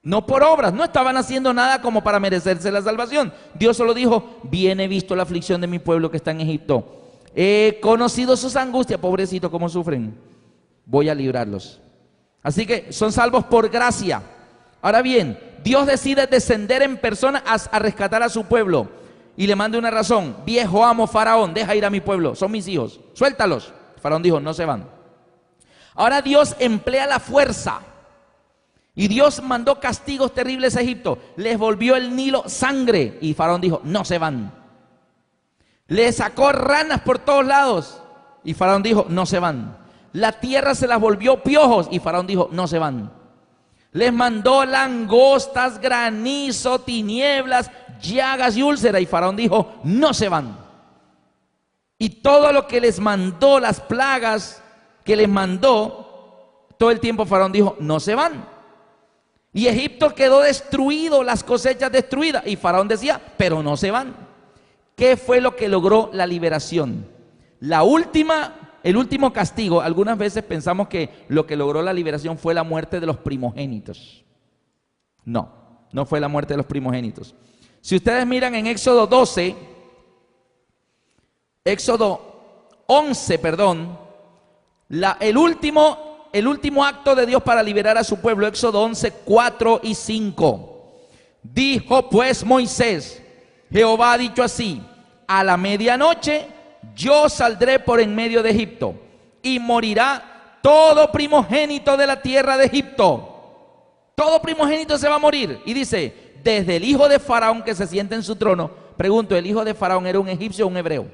no por obras. No estaban haciendo nada como para merecerse la salvación. Dios solo dijo: bien he visto la aflicción de mi pueblo que está en Egipto, he conocido sus angustias, pobrecitos cómo sufren, voy a librarlos. Así que son salvos por gracia. Ahora bien, Dios decide descender en persona a rescatar a su pueblo y le manda una razón: viejo amo Faraón, deja ir a mi pueblo, son mis hijos, suéltalos. Faraón dijo: no se van. Ahora Dios emplea la fuerza. Y Dios mandó castigos terribles a Egipto. Les volvió el Nilo sangre. Y Faraón dijo: no se van. Les sacó ranas por todos lados. Y Faraón dijo: no se van. La tierra se las volvió piojos. Y Faraón dijo: no se van. Les mandó langostas, granizo, tinieblas, llagas y úlceras. Y Faraón dijo: no se van. Y todo lo que les mandó, las plagas que les mandó, todo el tiempo Faraón dijo: no se van. Y Egipto quedó destruido, las cosechas destruidas. Y Faraón decía: pero no se van. ¿Qué fue lo que logró la liberación? El último castigo. Algunas veces pensamos que lo que logró la liberación fue la muerte de los primogénitos. No, no fue la muerte de los primogénitos. Si ustedes miran en Éxodo 11, el último acto de Dios para liberar a su pueblo, Éxodo 11, 4 y 5. Dijo pues Moisés: Jehová ha dicho así: a la medianoche yo saldré por en medio de Egipto, y morirá todo primogénito de la tierra de Egipto. Todo primogénito se va a morir. Y dice, desde el hijo de Faraón que se sienta en su trono. Pregunto, ¿el hijo de Faraón era un egipcio o un hebreo?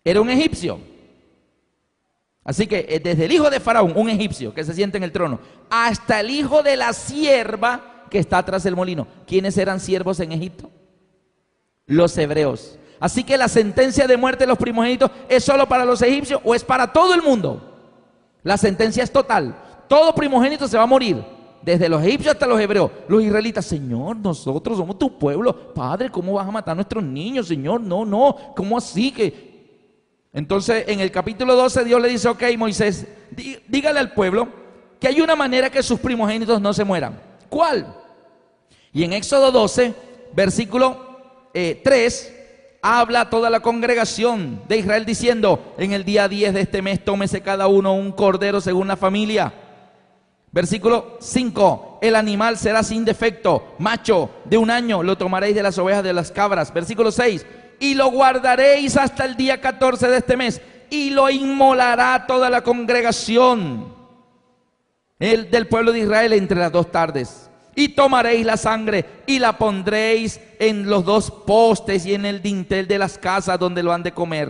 Era un egipcio. Así que desde el hijo de Faraón, un egipcio que se sienta en el trono, hasta el hijo de la sierva que está atrás del molino. ¿Quiénes eran siervos en Egipto? Los hebreos. Así que la sentencia de muerte de los primogénitos ¿es solo para los egipcios o es para todo el mundo? La sentencia es total. Todo primogénito se va a morir, desde los egipcios hasta los hebreos. Los israelitas: Señor, nosotros somos tu pueblo. Padre, ¿cómo vas a matar a nuestros niños, Señor? No, ¿cómo así que? Entonces en el capítulo 12 Dios le dice: ok, Moisés, dígale al pueblo que hay una manera que sus primogénitos no se mueran. ¿Cuál? Y en Éxodo 12, versículo 3, habla toda la congregación de Israel diciendo: en el día 10 de este mes tómese cada uno un cordero según la familia. Versículo 5, el animal será sin defecto, macho de 1 año, lo tomaréis de las ovejas, de las cabras. Versículo 6, y lo guardaréis hasta el día 14 de este mes, y lo inmolará toda la congregación del pueblo de Israel entre las 2 tardes. Y tomaréis la sangre y la pondréis en los 2 postes y en el dintel de las casas donde lo han de comer.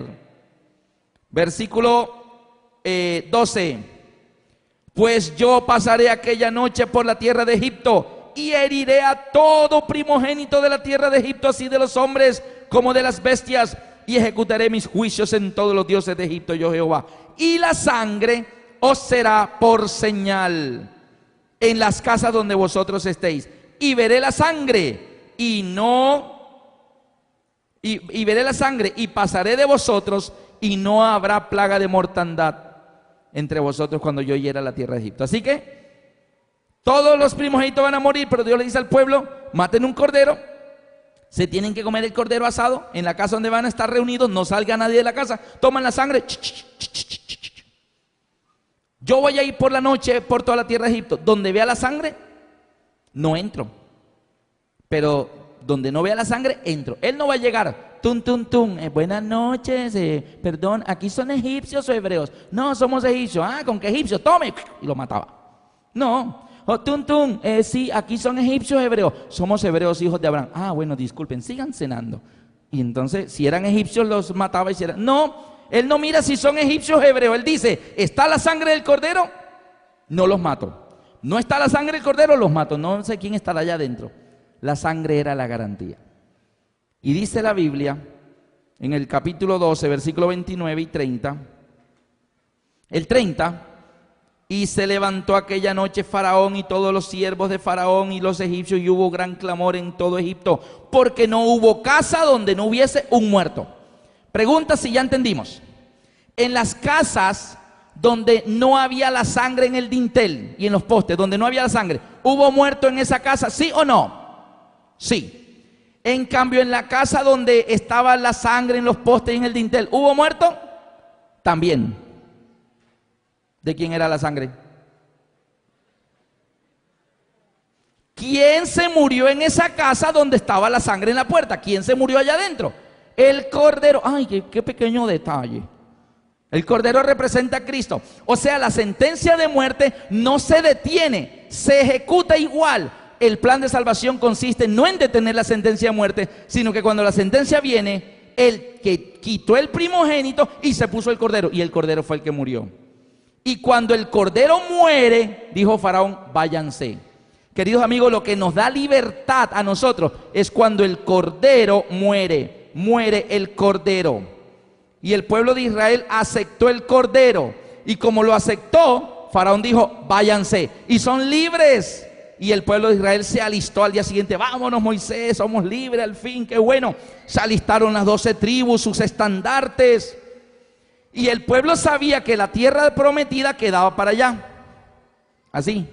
Versículo 12. Pues yo pasaré aquella noche por la tierra de Egipto y heriré a todo primogénito de la tierra de Egipto, así de los hombres como de las bestias, y ejecutaré mis juicios en todos los dioses de Egipto, yo Jehová. Y la sangre os será por señal en las casas donde vosotros estéis, y veré la sangre y veré la sangre y pasaré de vosotros, y no habrá plaga de mortandad entre vosotros cuando yo hiera la tierra de Egipto. Así que todos los primogénitos van a morir, pero Dios le dice al pueblo: maten un cordero, se tienen que comer el cordero asado en la casa donde van a estar reunidos, no salga nadie de la casa, toman la sangre. Yo voy a ir por la noche por toda la tierra de Egipto. Donde vea la sangre, no entro. Pero donde no vea la sangre, entro. Él no va a llegar. Buenas noches. Perdón, ¿aquí son egipcios o hebreos? No, somos egipcios. Ah, ¿con qué egipcios? Tome. Y lo mataba. No. Sí, aquí son egipcios o hebreos. Somos hebreos, hijos de Abraham. Ah, bueno, disculpen, sigan cenando. Y entonces, si eran egipcios, los mataba y si eran... No. Él no mira si son egipcios o hebreos. Él dice: ¿está la sangre del cordero? No los mato. ¿No está la sangre del cordero? Los mato. No sé quién estará allá adentro. La sangre era la garantía. Y dice la Biblia en el capítulo 12, versículo 29 y 30. El 30. Y se levantó aquella noche Faraón y todos los siervos de Faraón y los egipcios, y hubo gran clamor en todo Egipto, porque no hubo casa donde no hubiese un muerto. Pregunta si ya entendimos. En las casas donde no había la sangre en el dintel y en los postes, donde no había la sangre, ¿hubo muerto en esa casa? ¿Sí o no? Sí. En cambio, en la casa donde estaba la sangre en los postes y en el dintel, ¿hubo muerto? También. ¿De quién era la sangre? ¿Quién se murió en esa casa donde estaba la sangre en la puerta? ¿Quién se murió allá adentro? El cordero. Ay, qué pequeño detalle. El cordero representa a Cristo. O sea, la sentencia de muerte no se detiene, se ejecuta igual. El plan de salvación consiste no en detener la sentencia de muerte, sino que cuando la sentencia viene, el que quitó el primogénito y se puso el cordero, y el cordero fue el que murió. Y cuando el cordero muere, dijo Faraón: váyanse. Queridos amigos, lo que nos da libertad a nosotros es cuando el cordero muere. Muere el cordero. Y el pueblo de Israel aceptó el cordero, y como lo aceptó, Faraón dijo: váyanse, y son libres. Y el pueblo de Israel se alistó al día siguiente. Vámonos, Moisés, somos libres al fin, qué bueno. Se alistaron las 12 tribus, sus estandartes. Y el pueblo sabía que la tierra prometida quedaba para allá. Así.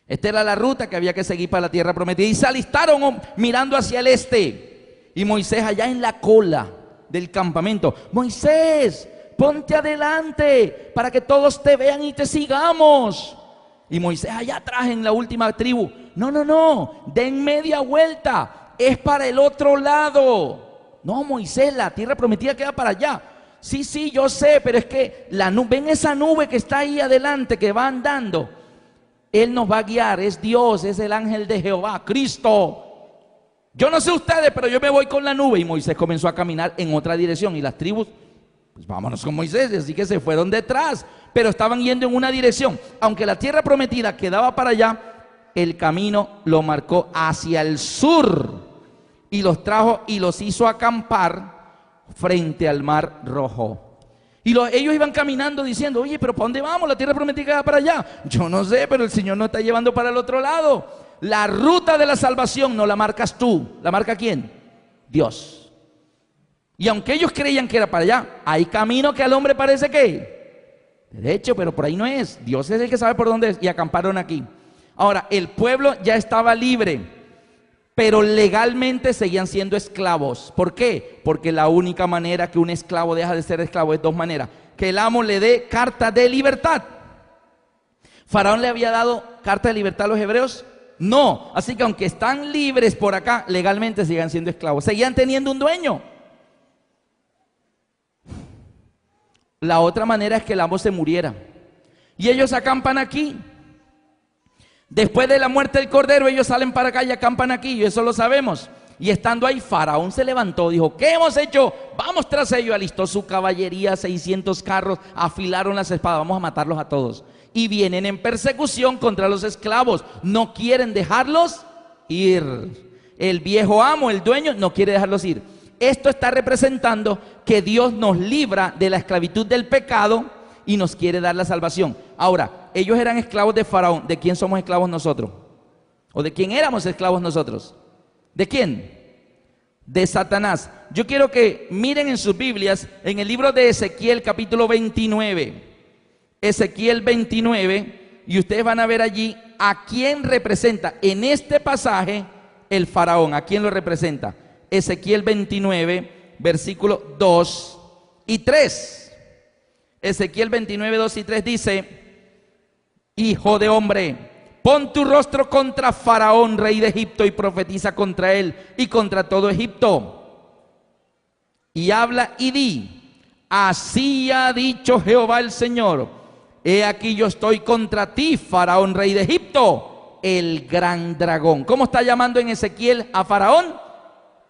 Esta era la ruta que había que seguir para la tierra prometida. Y se alistaron mirando hacia el este. Y Moisés allá en la cola del campamento. Moisés, ponte adelante para que todos te vean y te sigamos. Y Moisés allá atrás en la última tribu. No, den media vuelta. Es para el otro lado. No, Moisés, la tierra prometida queda para allá. Sí, yo sé, pero es que ven esa nube que está ahí adelante, que va andando. Él nos va a guiar, es Dios, es el ángel de Jehová, Cristo. Yo no sé ustedes, pero yo me voy con la nube. Y Moisés comenzó a caminar en otra dirección. Y las tribus, pues vámonos con Moisés. Así que se fueron detrás, pero estaban yendo en una dirección. Aunque la tierra prometida quedaba para allá, el camino lo marcó hacia el sur. Y los trajo y los hizo acampar frente al mar Rojo. Y ellos iban caminando diciendo, oye, pero ¿para dónde vamos? La tierra prometida queda para allá. Yo no sé, pero el Señor nos está llevando para el otro lado. La ruta de la salvación no la marcas tú. ¿La marca quién? Dios. Y aunque ellos creían que era para allá, hay camino que al hombre parece que derecho, pero por ahí no es. Dios es el que sabe por dónde es. Y acamparon aquí. Ahora, el pueblo ya estaba libre, pero legalmente seguían siendo esclavos. ¿Por qué? Porque la única manera que un esclavo deja de ser esclavo es dos maneras. Que el amo le dé carta de libertad. ¿Faraón le había dado carta de libertad a los hebreos? No. Así que aunque están libres por acá, legalmente siguen siendo esclavos. Seguían teniendo un dueño. La otra manera es que el amo se muriera. Y ellos acampan aquí. Después de la muerte del cordero, ellos salen para acá y acampan aquí, y eso lo sabemos. Y estando ahí, Faraón se levantó, dijo, ¿qué hemos hecho? Vamos tras ellos. Alistó su caballería, 600 carros, afilaron las espadas, vamos a matarlos a todos. Y vienen en persecución contra los esclavos, no quieren dejarlos ir. El viejo amo, el dueño, no quiere dejarlos ir. Esto está representando que Dios nos libra de la esclavitud del pecado y nos quiere dar la salvación. Ahora, ellos eran esclavos de Faraón. ¿De quién somos esclavos nosotros? ¿O de quién éramos esclavos nosotros? ¿De quién? De Satanás. Yo quiero que miren en sus Biblias, en el libro de Ezequiel capítulo 29. Ezequiel 29, y ustedes van a ver allí a quién representa en este pasaje el Faraón. ¿A quién lo representa? Ezequiel 29, versículos 2 y 3. Ezequiel 29, 2 y 3 dice: Hijo de hombre, pon tu rostro contra Faraón, rey de Egipto, y profetiza contra él y contra todo Egipto. Y habla y di: así ha dicho Jehová el Señor, he aquí yo estoy contra ti, Faraón, rey de Egipto, el gran dragón. ¿Cómo está llamando en Ezequiel a Faraón?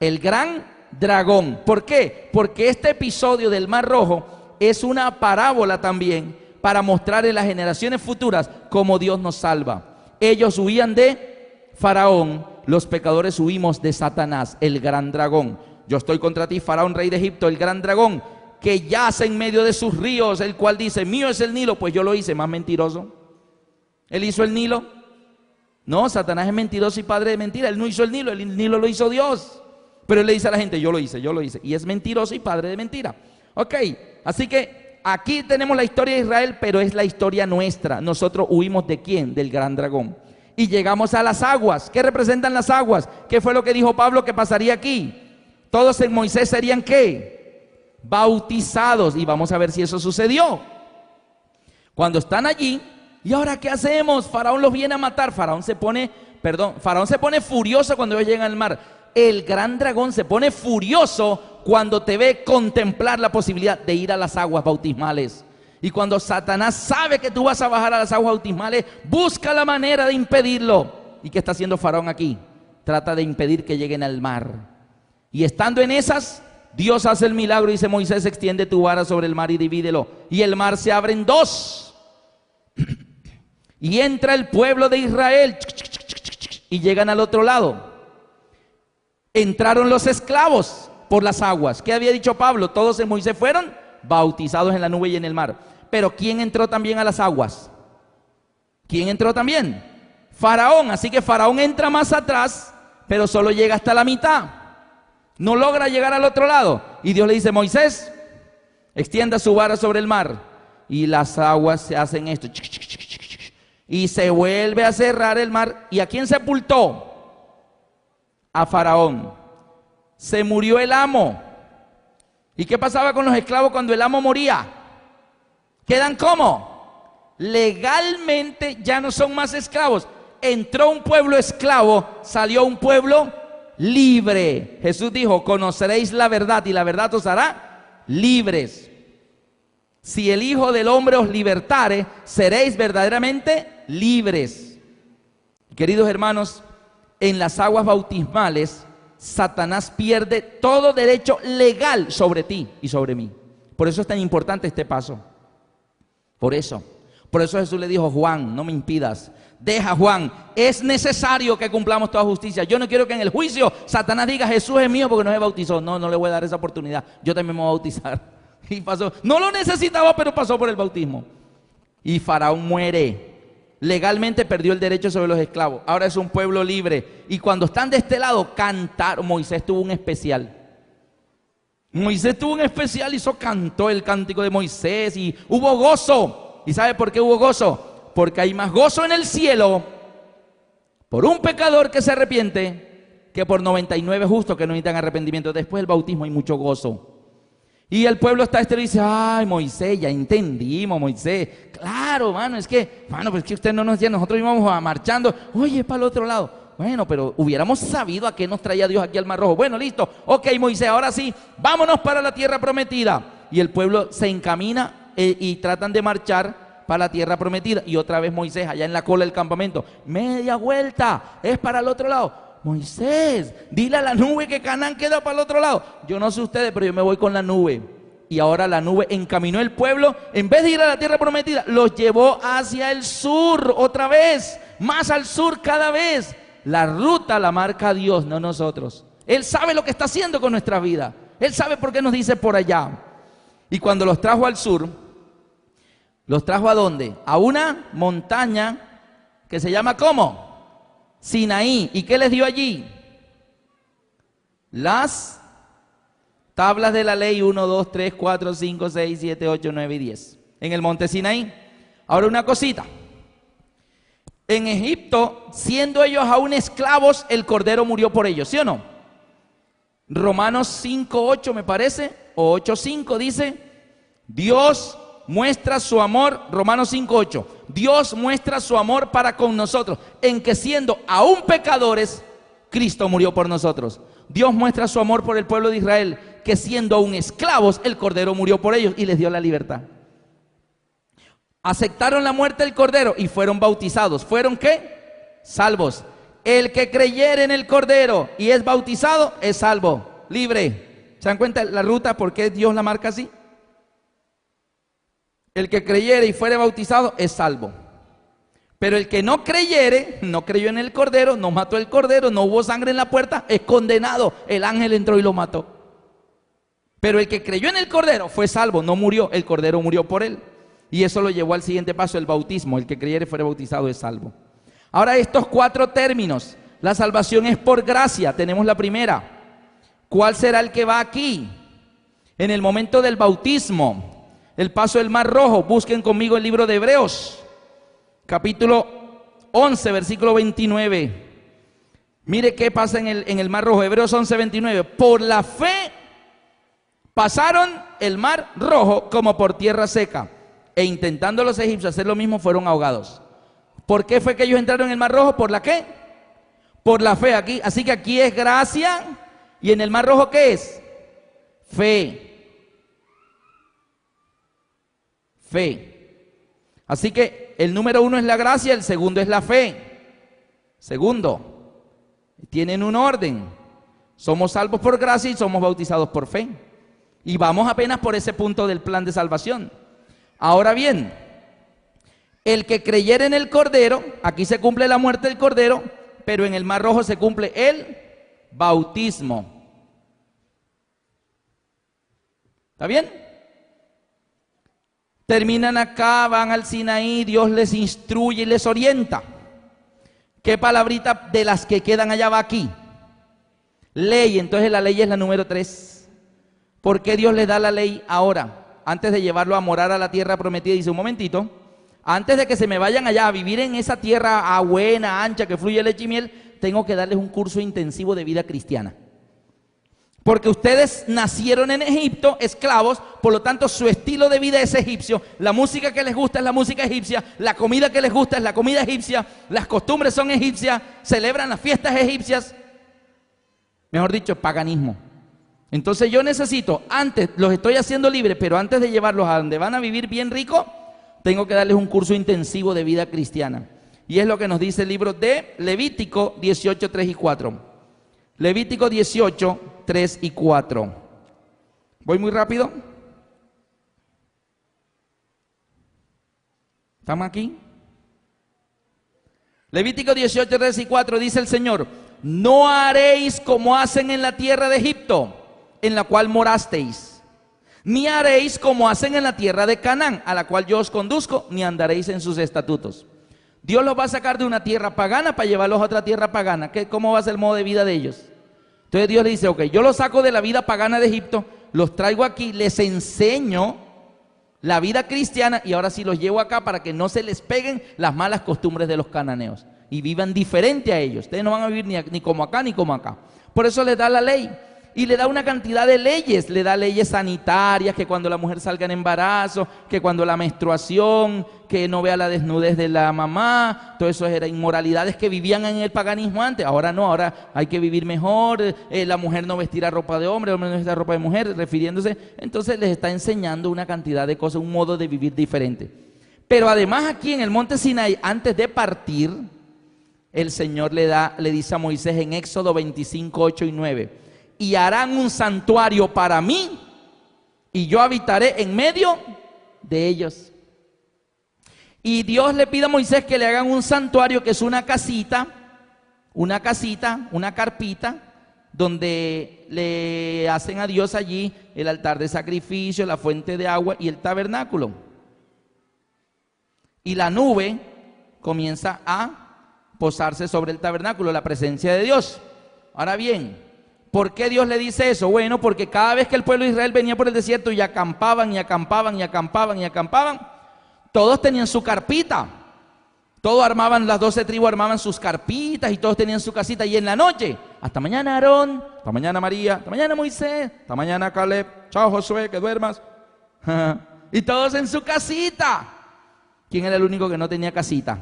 El gran dragón. ¿Por qué? Porque este episodio del Mar Rojo es una parábola también para mostrar en las generaciones futuras cómo Dios nos salva. Ellos huían de Faraón, los pecadores huimos de Satanás, el gran dragón. Yo estoy contra ti, Faraón, rey de Egipto, el gran dragón, que yace en medio de sus ríos, el cual dice: mío es el Nilo. Pues yo lo hice. Más mentiroso. ¿Él hizo el Nilo? No, Satanás es mentiroso y padre de mentira. Él no hizo el Nilo lo hizo Dios. Pero él le dice a la gente: yo lo hice. Y es mentiroso y padre de mentira. Ok, así que aquí tenemos la historia de Israel, pero es la historia nuestra. Nosotros huimos ¿de quién? Del gran dragón. Y llegamos a las aguas. ¿Qué representan las aguas? ¿Qué fue lo que dijo Pablo que pasaría aquí? Todos en Moisés serían ¿qué? Bautizados. Y vamos a ver si eso sucedió. Cuando están allí, ¿y ahora qué hacemos? Faraón los viene a matar. Faraón se pone furioso cuando ellos llegan al mar. El gran dragón se pone furioso cuando te ve contemplar la posibilidad de ir a las aguas bautismales. Y cuando Satanás sabe que tú vas a bajar a las aguas bautismales, busca la manera de impedirlo. ¿Y qué está haciendo Faraón aquí? Trata de impedir que lleguen al mar. Y estando en esas, Dios hace el milagro y dice: Moisés, extiende tu vara sobre el mar y divídelo. Y el mar se abre en dos. Y entra el pueblo de Israel y llegan al otro lado. Entraron los esclavos por las aguas. ¿Qué había dicho Pablo? Todos en Moisés fueron bautizados en la nube y en el mar. Pero ¿quién entró también a las aguas? ¿Quién entró también? Faraón. Así que Faraón entra más atrás, pero solo llega hasta la mitad. No logra llegar al otro lado. Y Dios le dice: Moisés, extienda su vara sobre el mar. Y las aguas se hacen esto. Y se vuelve a cerrar el mar. ¿Y a quién sepultó? A Faraón. Se murió el amo. ¿Y qué pasaba con los esclavos cuando el amo moría? ¿Quedan cómo? Legalmente ya no son más esclavos. Entró un pueblo esclavo, salió un pueblo libre. Jesús dijo: conoceréis la verdad y la verdad os hará libres. Si el Hijo del Hombre os libertare, seréis verdaderamente libres. Queridos hermanos, en las aguas bautismales, Satanás pierde todo derecho legal sobre ti y sobre mí. Por eso es tan importante este paso. Por eso Jesús le dijo: Juan, no me impidas. Deja, Juan, es necesario que cumplamos toda justicia. Yo no quiero que en el juicio Satanás diga: Jesús es mío porque no se bautizó. No, no le voy a dar esa oportunidad. Yo también me voy a bautizar. Y pasó, no lo necesitaba, pero pasó por el bautismo. Y Faraón muere. Legalmente perdió el derecho sobre los esclavos. Ahora es un pueblo libre. Y cuando están de este lado, cantar. Moisés tuvo un especial. Cantó el cántico de Moisés y hubo gozo. ¿Y sabe por qué hubo gozo? Porque hay más gozo en el cielo por un pecador que se arrepiente que por 99 justos que no necesitan arrepentimiento. Después del bautismo hay mucho gozo. Y el pueblo está y dice: ay, Moisés, ya entendimos, Moisés. Claro, mano, es que usted no nos decía, nosotros íbamos marchando, oye, para el otro lado. Bueno, pero hubiéramos sabido a qué nos traía Dios aquí al Mar Rojo. Bueno, listo, ok, Moisés, ahora sí, vámonos para la tierra prometida. Y el pueblo se encamina y tratan de marchar para la tierra prometida. Y otra vez Moisés, allá en la cola del campamento: media vuelta, es para el otro lado. Moisés, dile a la nube que Canaán queda para el otro lado. Yo no sé ustedes, pero yo me voy con la nube. Y ahora la nube encaminó el pueblo, en vez de ir a la tierra prometida, los llevó hacia el sur otra vez, más al sur cada vez. La ruta la marca Dios, no nosotros. Él sabe lo que está haciendo con nuestra vida. Él sabe por qué nos dice por allá. Y cuando los trajo al sur, ¿los trajo a dónde? A una montaña que se llama ¿cómo? Sinaí. ¿Y qué les dio allí? Las tablas de la ley 1, 2, 3, 4, 5, 6, 7, 8, 9 y 10. En el monte Sinaí. Ahora una cosita. En Egipto, siendo ellos aún esclavos, el Cordero murió por ellos, ¿sí o no? Romanos 5, 8 me parece, o 8, 5 dice: Dios muestra su amor, Romanos 5:8, Dios muestra su amor para con nosotros, en que siendo aún pecadores, Cristo murió por nosotros. Dios muestra su amor por el pueblo de Israel, que siendo aún esclavos, el Cordero murió por ellos y les dio la libertad. Aceptaron la muerte del Cordero y fueron bautizados. ¿Fueron qué? Salvos. El que creyere en el Cordero y es bautizado, es salvo, libre. ¿Se dan cuenta la ruta? ¿Por qué Dios la marca así? El que creyere y fuere bautizado es salvo. Pero el que no creyere, no creyó en el Cordero, no mató el Cordero, no hubo sangre en la puerta, es condenado. El ángel entró y lo mató. Pero el que creyó en el Cordero fue salvo, no murió, el Cordero murió por él. Y eso lo llevó al siguiente paso, el bautismo. El que creyere y fuere bautizado es salvo. Ahora estos 4 términos. La salvación es por gracia, tenemos la primera. ¿Cuál será el que va aquí? En el momento del bautismo, el paso del Mar Rojo. Busquen conmigo el libro de Hebreos, capítulo 11, versículo 29. Mire qué pasa en el Mar Rojo. Hebreos 11, 29. Por la fe pasaron el Mar Rojo como por tierra seca, e intentando los egipcios hacer lo mismo, fueron ahogados. ¿Por qué fue que ellos entraron en el Mar Rojo? ¿Por la qué? Por la fe. Aquí, así que aquí es gracia. ¿Y en el Mar Rojo qué es? Fe. Fe. Así que el número 1 es la gracia, el segundo es la fe. Segundo, tienen un orden. Somos salvos por gracia y somos bautizados por fe. Y vamos apenas por ese punto del plan de salvación. Ahora bien, el que creyere en el Cordero, aquí se cumple la muerte del Cordero, pero en el Mar Rojo se cumple el bautismo. ¿Está bien? Terminan acá, van al Sinaí, Dios les instruye y les orienta. ¿Qué palabrita de las que quedan allá va aquí? Ley. Entonces la ley es la número 3. ¿Por qué Dios les da la ley ahora? Antes de llevarlo a morar a la tierra prometida, dice, un momentito, antes de que se me vayan allá a vivir en esa tierra buena, ancha, que fluye leche y miel, tengo que darles un curso intensivo de vida cristiana. Porque ustedes nacieron en Egipto, esclavos, por lo tanto su estilo de vida es egipcio, la música que les gusta es la música egipcia, la comida que les gusta es la comida egipcia, las costumbres son egipcias, celebran las fiestas egipcias, mejor dicho, paganismo. Entonces yo necesito, antes, los estoy haciendo libres, pero antes de llevarlos a donde van a vivir bien rico, tengo que darles un curso intensivo de vida cristiana. Y es lo que nos dice el libro de Levítico 18, 3 y 4. Levítico 18, 3 y 4. ¿Voy muy rápido? ¿Estamos aquí? Levítico 18, 3 y 4 dice el Señor: no haréis como hacen en la tierra de Egipto, en la cual morasteis, ni haréis como hacen en la tierra de Canaán, a la cual yo os conduzco, ni andaréis en sus estatutos. Dios los va a sacar de una tierra pagana para llevarlos a otra tierra pagana. ¿Cómo va a ser el modo de vida de ellos? Entonces Dios le dice, ok, yo los saco de la vida pagana de Egipto, los traigo aquí, les enseño la vida cristiana y ahora sí los llevo acá para que no se les peguen las malas costumbres de los cananeos y vivan diferente a ellos. Ustedes no van a vivir ni como acá ni como acá. Por eso les da la ley. Y le da una cantidad de leyes, le da leyes sanitarias, que cuando la mujer salga en embarazo, que cuando la menstruación, que no vea la desnudez de la mamá, todo eso eran inmoralidades que vivían en el paganismo antes. Ahora no, ahora hay que vivir mejor, la mujer no vestirá ropa de hombre, el hombre no vestirá ropa de mujer, refiriéndose. Entonces les está enseñando una cantidad de cosas, un modo de vivir diferente. Pero además aquí en el monte Sinaí, antes de partir, el Señor le dice a Moisés en Éxodo 25, 8 y 9, y harán un santuario para mí, y yo habitaré en medio de ellos. Y Dios le pide a Moisés que le hagan un santuario, que es una casita, una carpita, donde le hacen a Dios allí el altar de sacrificio, la fuente de agua y el tabernáculo. Y la nube comienza a posarse sobre el tabernáculo, la presencia de Dios. Ahora bien, ¿por qué Dios le dice eso? Bueno, porque cada vez que el pueblo de Israel venía por el desierto y acampaban, todos tenían su carpita. Todos armaban, las 12 tribus armaban sus carpitas y todos tenían su casita. Y en la noche, hasta mañana Aarón, hasta mañana María, hasta mañana Moisés, hasta mañana Caleb, chao Josué, que duermas. Y todos en su casita. ¿Quién era el único que no tenía casita?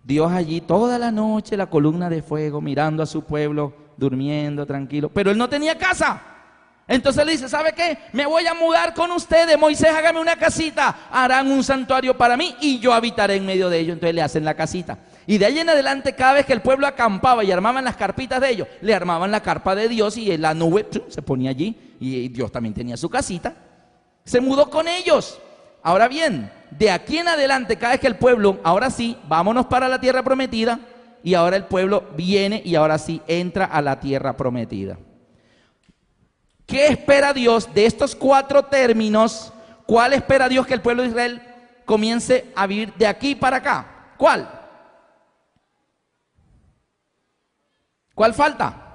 Dios allí toda la noche, la columna de fuego, mirando a su pueblo, durmiendo tranquilo, pero él no tenía casa. Entonces le dice, ¿sabe qué? Me voy a mudar con ustedes, Moisés, hágame una casita, harán un santuario para mí y yo habitaré en medio de ellos. Entonces le hacen la casita. Y de ahí en adelante, cada vez que el pueblo acampaba y armaban las carpitas de ellos, le armaban la carpa de Dios y la nube se ponía allí y Dios también tenía su casita. Se mudó con ellos. Ahora bien, de aquí en adelante, cada vez que el pueblo, ahora sí, vámonos para la tierra prometida, y ahora el pueblo viene y ahora sí entra a la tierra prometida. ¿Qué espera Dios de estos 4 términos? ¿Cuál espera Dios que el pueblo de Israel comience a vivir de aquí para acá? ¿Cuál? ¿Cuál falta?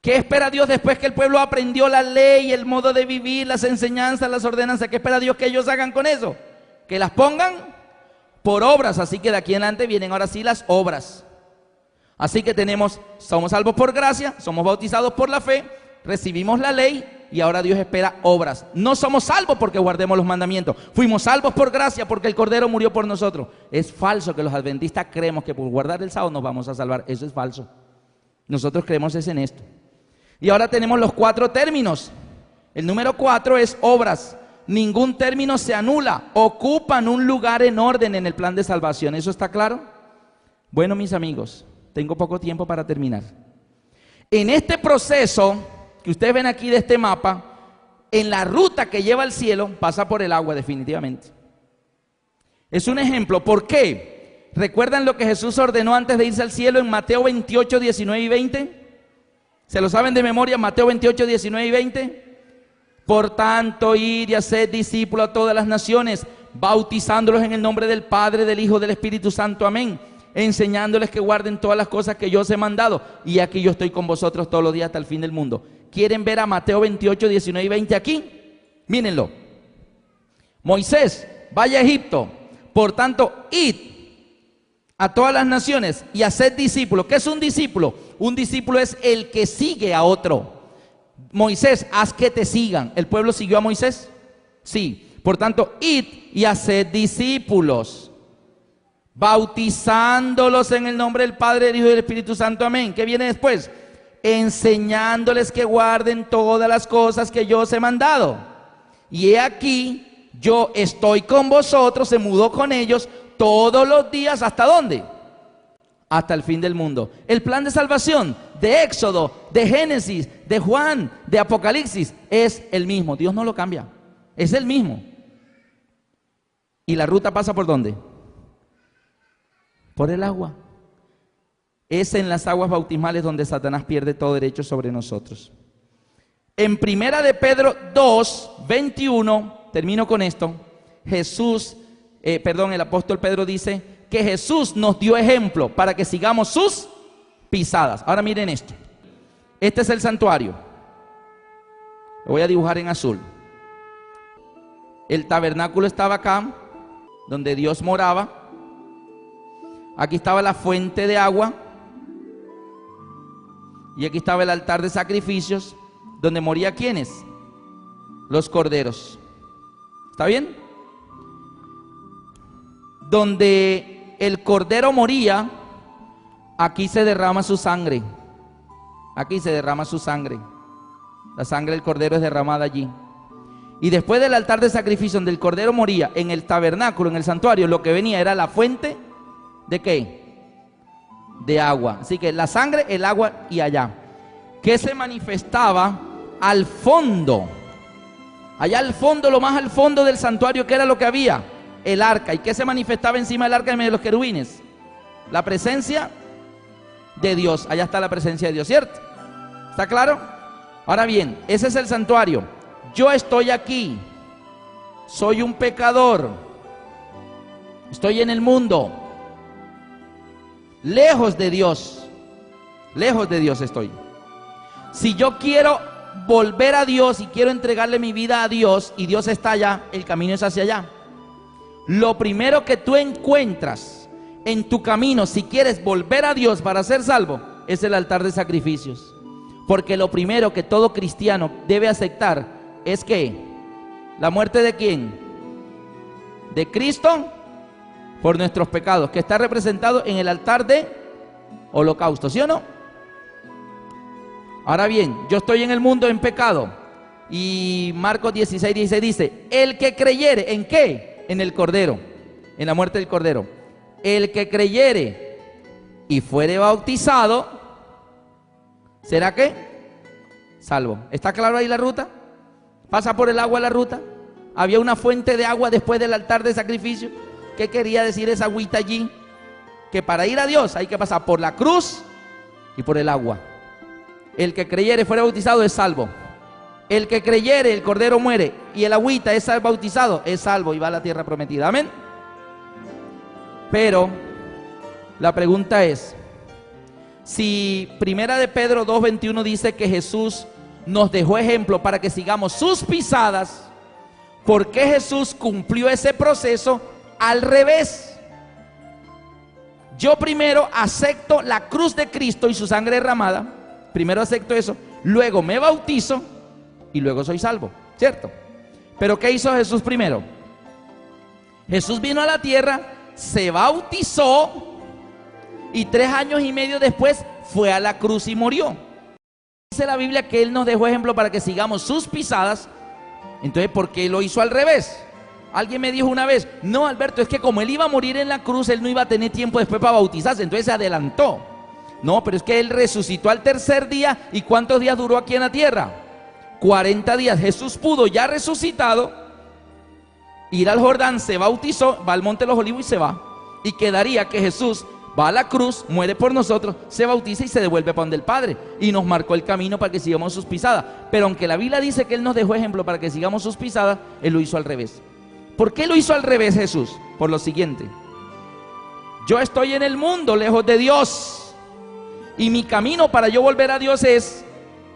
¿Qué espera Dios después que el pueblo aprendió la ley, el modo de vivir, las enseñanzas, las ordenanzas? ¿Qué espera Dios que ellos hagan con eso? Que las pongan por obras. Así que de aquí en adelante vienen ahora sí las obras. Así que somos salvos por gracia, somos bautizados por la fe, recibimos la ley y ahora Dios espera obras. No somos salvos porque guardemos los mandamientos, fuimos salvos por gracia porque el Cordero murió por nosotros. Es falso que los adventistas creemos que por guardar el sábado nos vamos a salvar. Eso es falso. Nosotros creemos en esto. Y ahora tenemos los 4 términos. El número 4 es obras. Ningún término se anula, ocupan un lugar en orden en el plan de salvación. ¿Eso está claro? Bueno, mis amigos, tengo poco tiempo para terminar. En este proceso que ustedes ven aquí de este mapa, en la ruta que lleva al cielo, pasa por el agua definitivamente. Es un ejemplo. ¿Por qué? ¿Recuerdan lo que Jesús ordenó antes de irse al cielo en Mateo 28, 19 y 20? ¿Se lo saben de memoria? Mateo 28, 19 y 20. Por tanto, id y haced discípulos a todas las naciones, bautizándolos en el nombre del Padre, del Hijo, del Espíritu Santo. Amén. enseñándoles que guarden todas las cosas que yo os he mandado. Y aquí yo estoy con vosotros todos los días hasta el fin del mundo. ¿Quieren ver a Mateo 28, 19 y 20 aquí? Mírenlo. Moisés, vaya a Egipto. Por tanto, id a todas las naciones y haced discípulos. ¿Qué es un discípulo? Un discípulo es el que sigue a otro. Moisés, haz que te sigan. ¿El pueblo siguió a Moisés? Sí. Por tanto, id y haced discípulos, bautizándolos en el nombre del Padre, del Hijo y del Espíritu Santo. Amén. ¿Qué viene después? Enseñándoles que guarden todas las cosas que yo os he mandado. Y he aquí, yo estoy con vosotros, se mudó con ellos todos los días. ¿Hasta dónde? Hasta el fin del mundo. El plan de salvación de Éxodo, de Génesis, de Juan, de Apocalipsis es el mismo. Dios no lo cambia, es el mismo. ¿Y la ruta pasa por dónde? Por el agua. Es en las aguas bautismales donde Satanás pierde todo derecho sobre nosotros. En primera de Pedro 2, 21, termino con esto, el apóstol Pedro dice que Jesús nos dio ejemplo para que sigamos sus pisadas. Ahora miren esto. Este es el santuario. Lo voy a dibujar en azul. El tabernáculo estaba acá, donde Dios moraba. Aquí estaba la fuente de agua. Y aquí estaba el altar de sacrificios, donde moría ¿quiénes? Los corderos. ¿Está bien? Donde el cordero moría, aquí se derrama su sangre. Aquí se derrama su sangre. La sangre del cordero es derramada allí. Y después del altar de sacrificio donde el cordero moría, en el tabernáculo, en el santuario, lo que venía era la fuente ¿de qué? De agua. Así que la sangre, el agua y allá. ¿Qué se manifestaba al fondo? Allá al fondo, lo más al fondo del santuario, ¿qué era lo que había? El arca. ¿Y qué se manifestaba encima del arca en medio de los querubines? La presencia de Dios. Allá está la presencia de Dios, ¿cierto? ¿Está claro? Ahora bien, ese es el santuario. Yo estoy aquí, soy un pecador, estoy en el mundo, lejos de Dios estoy. Si yo quiero volver a Dios y quiero entregarle mi vida a Dios y Dios está allá, el camino es hacia allá. Lo primero que tú encuentras en tu camino, si quieres volver a Dios para ser salvo, es el altar de sacrificios. Porque lo primero que todo cristiano debe aceptar es que la muerte de ¿quién? De Cristo por nuestros pecados, que está representado en el altar de holocausto, ¿sí o no? Ahora bien, yo estoy en el mundo en pecado y Marcos 16, 16 dice, el que creyere, ¿en qué? En el Cordero, en la muerte del Cordero. El que creyere y fuere bautizado, ¿será qué? Salvo. ¿Está claro ahí la ruta? Pasa por el agua la ruta. Había una fuente de agua después del altar de sacrificio. ¿Qué quería decir esa agüita allí? Que para ir a Dios hay que pasar por la cruz y por el agua. El que creyere fuera bautizado es salvo. El que creyere, el cordero muere y el agüita es bautizado, es salvo y va a la tierra prometida. Amén. Pero la pregunta es, si primera de Pedro 2:21 dice que Jesús nos dejó ejemplo para que sigamos sus pisadas, ¿por qué Jesús cumplió ese proceso al revés? Yo primero acepto la cruz de Cristo y su sangre derramada, primero acepto eso, luego me bautizo y luego soy salvo, ¿cierto? Pero ¿qué hizo Jesús primero? Jesús vino a la tierra, se bautizó y 3 años y medio después fue a la cruz y murió. Dice la Biblia que Él nos dejó ejemplo para que sigamos sus pisadas. Entonces, ¿por qué lo hizo al revés? Alguien me dijo una vez, no, Alberto, es que como Él iba a morir en la cruz, Él no iba a tener tiempo después para bautizarse, entonces se adelantó. No, pero es que Él resucitó al tercer día. ¿Y cuántos días duró aquí en la tierra? 40 días. Jesús pudo, ya resucitado, ir al Jordán, se bautizó, va al Monte de los Olivos y se va. Y quedaría que Jesús va a la cruz, muere por nosotros, se bautiza y se devuelve para donde el Padre. Y nos marcó el camino para que sigamos sus pisadas. Pero aunque la Biblia dice que Él nos dejó ejemplo para que sigamos sus pisadas, Él lo hizo al revés. ¿Por qué lo hizo al revés Jesús? Por lo siguiente. Yo estoy en el mundo lejos de Dios. Y mi camino para yo volver a Dios es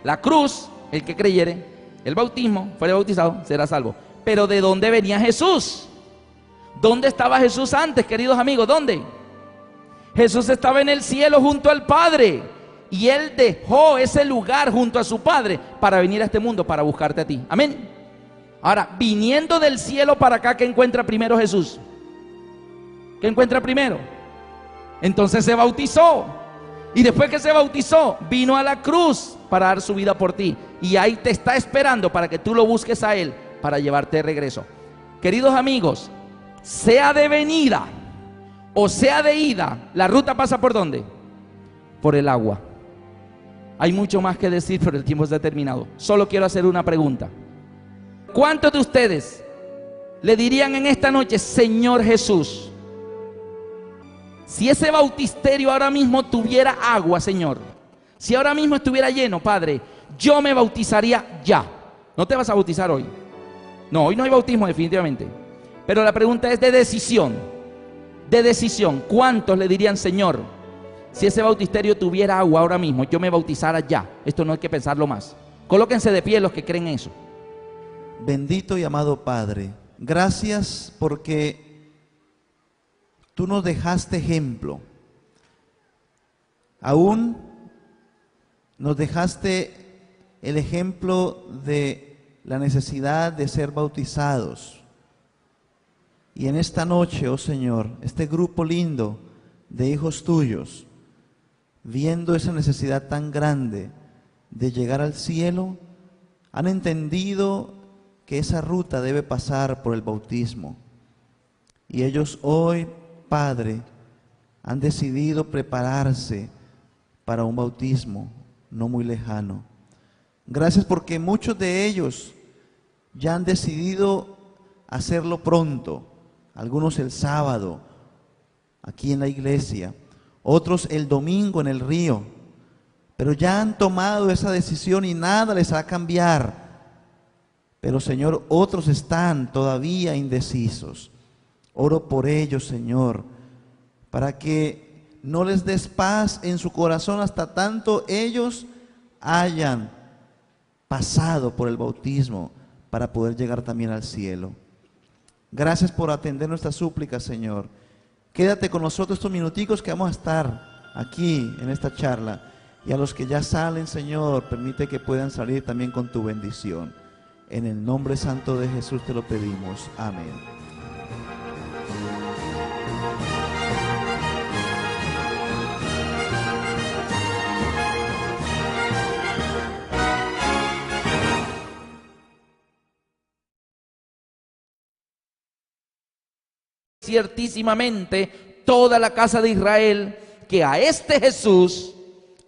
la cruz, el que creyere, el bautismo, fuere bautizado, será salvo. Pero ¿de dónde venía Jesús? ¿Dónde estaba Jesús antes, queridos amigos? ¿Dónde? Jesús estaba en el cielo junto al Padre. Y Él dejó ese lugar junto a su Padre para venir a este mundo, para buscarte a ti. Amén. Ahora, viniendo del cielo para acá, ¿qué encuentra primero Jesús? ¿Qué encuentra primero? Entonces se bautizó. Y después que se bautizó, vino a la cruz para dar su vida por ti. Y ahí te está esperando para que tú lo busques a Él, para llevarte de regreso. Queridos amigos, sea de venida o sea de ida, la ruta pasa ¿por dónde? Por el agua. Hay mucho más que decir, pero el tiempo está terminado. Solo quiero hacer una pregunta. ¿Cuántos de ustedes le dirían en esta noche: Señor Jesús, si ese bautisterio ahora mismo tuviera agua, Señor, si ahora mismo estuviera lleno, Padre, yo me bautizaría ya? No te vas a bautizar hoy. No, hoy no hay bautismo definitivamente. Pero la pregunta es de decisión. De decisión. ¿Cuántos le dirían: Señor, si ese bautisterio tuviera agua ahora mismo, yo me bautizara ya? Esto no hay que pensarlo más. Colóquense de pie los que creen eso. Bendito y amado Padre, gracias porque tú nos dejaste ejemplo. Aún nos dejaste el ejemplo de la necesidad de ser bautizados. Y en esta noche, oh Señor, este grupo lindo de hijos tuyos, viendo esa necesidad tan grande de llegar al cielo, han entendido que esa ruta debe pasar por el bautismo. Y ellos hoy, Padre, han decidido prepararse para un bautismo no muy lejano. Gracias porque muchos de ellos ya han decidido hacerlo pronto. Algunos el sábado, aquí en la iglesia, otros el domingo en el río, pero ya han tomado esa decisión y nada les va a cambiar. Pero Señor, otros están todavía indecisos. Oro por ellos, Señor, para que no les des paz en su corazón hasta tanto ellos hayan pasado por el bautismo para poder llegar también al cielo. Gracias por atender nuestras súplicas, Señor. Quédate con nosotros estos minuticos que vamos a estar aquí en esta charla. Y a los que ya salen, Señor, permite que puedan salir también con tu bendición. En el nombre santo de Jesús te lo pedimos. Amén. Ciertísimamente toda la casa de Israel que a este Jesús,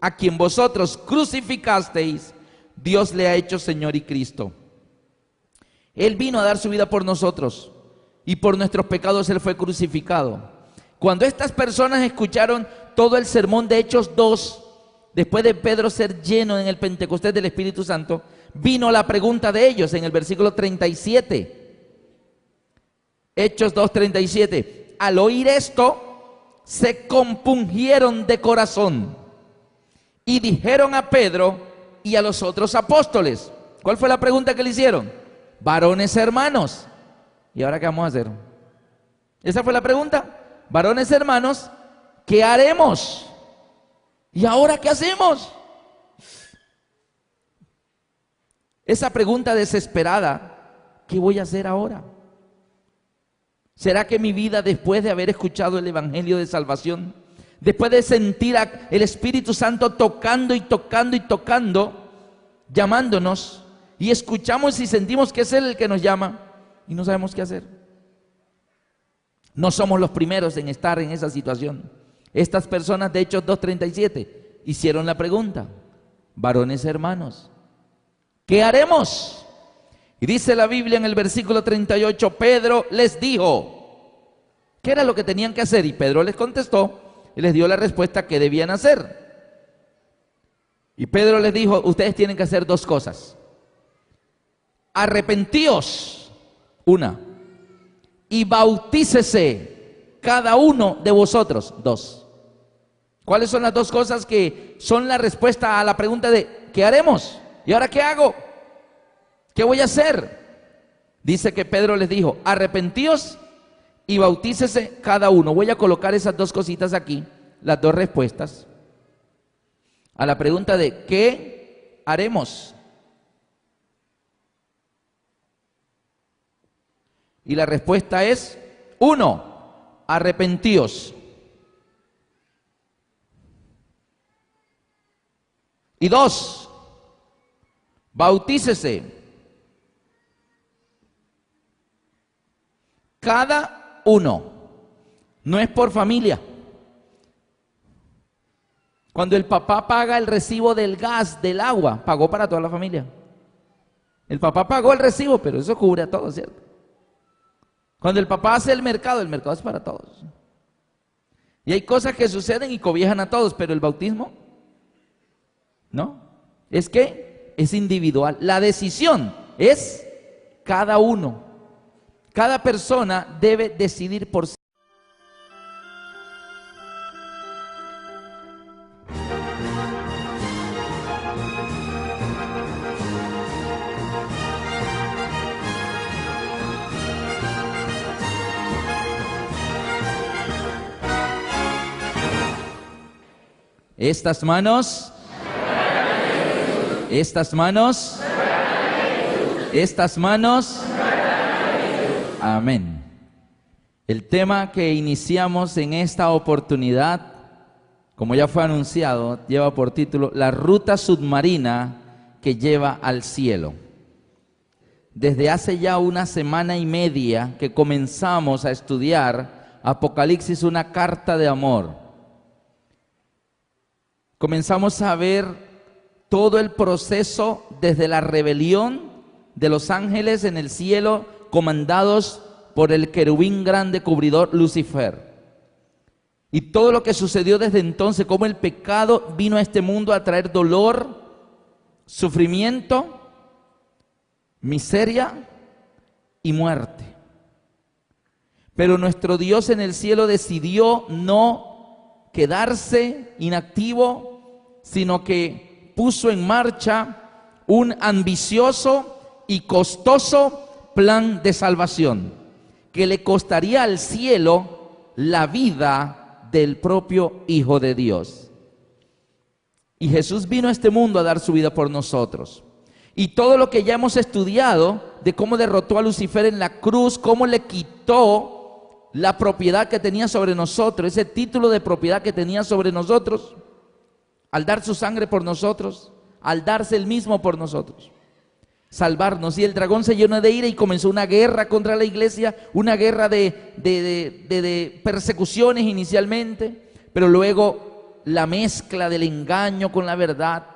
a quien vosotros crucificasteis, Dios le ha hecho Señor y Cristo. Él vino a dar su vida por nosotros y por nuestros pecados Él fue crucificado. Cuando estas personas escucharon todo el sermón de Hechos 2, después de Pedro ser lleno en el Pentecostés del Espíritu Santo, vino la pregunta de ellos en el versículo 37. Hechos 2:37. Al oír esto, se compungieron de corazón y dijeron a Pedro y a los otros apóstoles. ¿Cuál fue la pregunta que le hicieron? Varones hermanos. ¿Y ahora qué vamos a hacer? Esa fue la pregunta. Varones hermanos, ¿qué haremos? ¿Y ahora qué hacemos? Esa pregunta desesperada, ¿qué voy a hacer ahora? ¿Será que mi vida, después de haber escuchado el Evangelio de salvación, después de sentir el Espíritu Santo tocando y tocando y tocando, llamándonos, y escuchamos y sentimos que es Él el que nos llama, y no sabemos qué hacer? No somos los primeros en estar en esa situación. Estas personas de Hechos 2:37 hicieron la pregunta: varones hermanos, ¿qué haremos? Y dice la Biblia en el versículo 38, Pedro les dijo ¿qué era lo que tenían que hacer? Y Pedro les contestó y les dio la respuesta que debían hacer. Y Pedro les dijo: ustedes tienen que hacer dos cosas. Arrepentíos, una, y bautícese cada uno de vosotros. Dos. ¿Cuáles son las dos cosas que son la respuesta a la pregunta de ¿qué haremos? ¿Y ahora qué hago? ¿Qué voy a hacer? Dice que Pedro les dijo, arrepentíos y bautícese cada uno. Voy a colocar esas dos cositas aquí, las dos respuestas a la pregunta de ¿qué haremos? Y la respuesta es, 1, arrepentíos. Y 2, bautícese. Cada uno. No es por familia. Cuando el papá paga el recibo del gas, del agua, pagó para toda la familia. El papá pagó el recibo, pero eso cubre a todos, ¿cierto? Cuando el papá hace el mercado es para todos. Y hay cosas que suceden y cobijan a todos, pero el bautismo, ¿no? Es que es individual. La decisión es cada uno. Cada persona debe decidir por sí. Estas manos, amén. El tema que iniciamos en esta oportunidad, como ya fue anunciado, lleva por título La ruta submarina que lleva al cielo. Desde hace ya una semana y media que comenzamos a estudiar Apocalipsis, una carta de amor. Comenzamos a ver todo el proceso desde la rebelión de los ángeles en el cielo, comandados por el querubín grande cubridor Lucifer. Y todo lo que sucedió desde entonces, cómo el pecado vino a este mundo a traer dolor, sufrimiento, miseria y muerte. Pero nuestro Dios en el cielo decidió no quedarse inactivo, sino que puso en marcha un ambicioso y costoso plan de salvación que le costaría al cielo la vida del propio Hijo de Dios. Y Jesús vino a este mundo a dar su vida por nosotros. Y todo lo que ya hemos estudiado de cómo derrotó a Lucifer en la cruz, cómo le quitó la propiedad que tenía sobre nosotros, ese título de propiedad que tenía sobre nosotros, al dar su sangre por nosotros, al darse el mismo por nosotros, salvarnos. Y el dragón se llenó de ira y comenzó una guerra contra la iglesia, una guerra de persecuciones inicialmente, pero luego la mezcla del engaño con la verdad,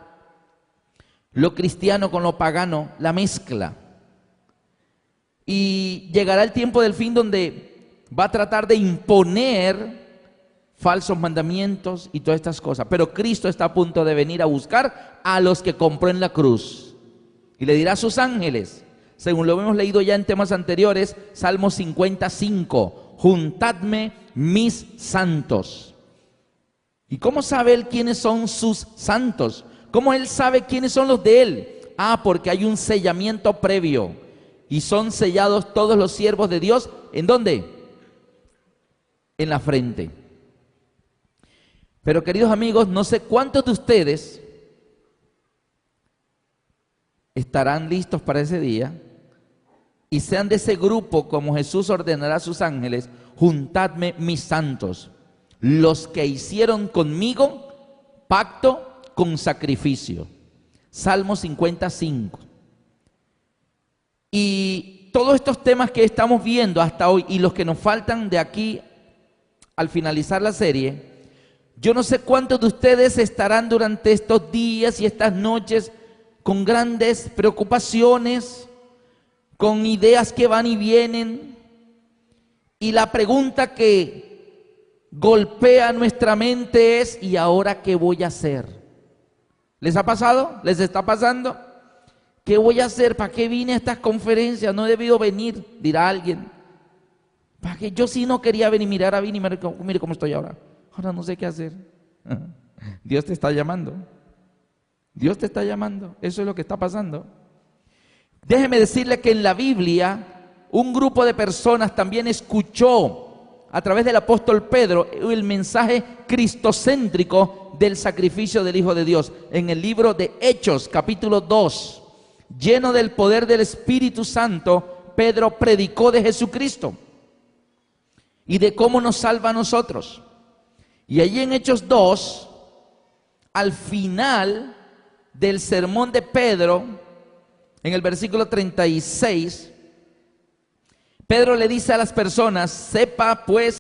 lo cristiano con lo pagano, la mezcla. Y llegará el tiempo del fin donde va a tratar de imponer falsos mandamientos y todas estas cosas. Pero Cristo está a punto de venir a buscar a los que compró en la cruz. Y le dirá a sus ángeles, según lo hemos leído ya en temas anteriores, Salmo 55, juntadme mis santos. ¿Y cómo sabe él quiénes son sus santos? ¿Cómo él sabe quiénes son los de él? Porque hay un sellamiento previo. Y son sellados todos los siervos de Dios. ¿En dónde? En la frente. Pero queridos amigos, no sé cuántos de ustedes estarán listos para ese día y sean de ese grupo, como Jesús ordenará a sus ángeles, juntadme mis santos, los que hicieron conmigo pacto con sacrificio. Salmo 55. Y todos estos temas que estamos viendo hasta hoy y los que nos faltan de aquí al finalizar la serie, yo no sé cuántos de ustedes estarán durante estos días y estas noches con grandes preocupaciones, con ideas que van y vienen. Y la pregunta que golpea nuestra mente es, ¿y ahora qué voy a hacer? ¿Les ha pasado? ¿Les está pasando? ¿Qué voy a hacer? ¿Para qué vine a estas conferencias? No he debido venir, dirá alguien. Para que yo sí no quería venir, mire, ahora vine y mire cómo estoy ahora. Ahora no sé qué hacer. Dios te está llamando. Dios te está llamando. Eso es lo que está pasando. Déjeme decirle que en la Biblia un grupo de personas también escuchó a través del apóstol Pedro el mensaje cristocéntrico del sacrificio del Hijo de Dios. En el libro de Hechos, capítulo 2, lleno del poder del Espíritu Santo, Pedro predicó de Jesucristo y de cómo nos salva a nosotros. Y allí en Hechos 2, al final del sermón de Pedro, en el versículo 36, Pedro le dice a las personas: sepa pues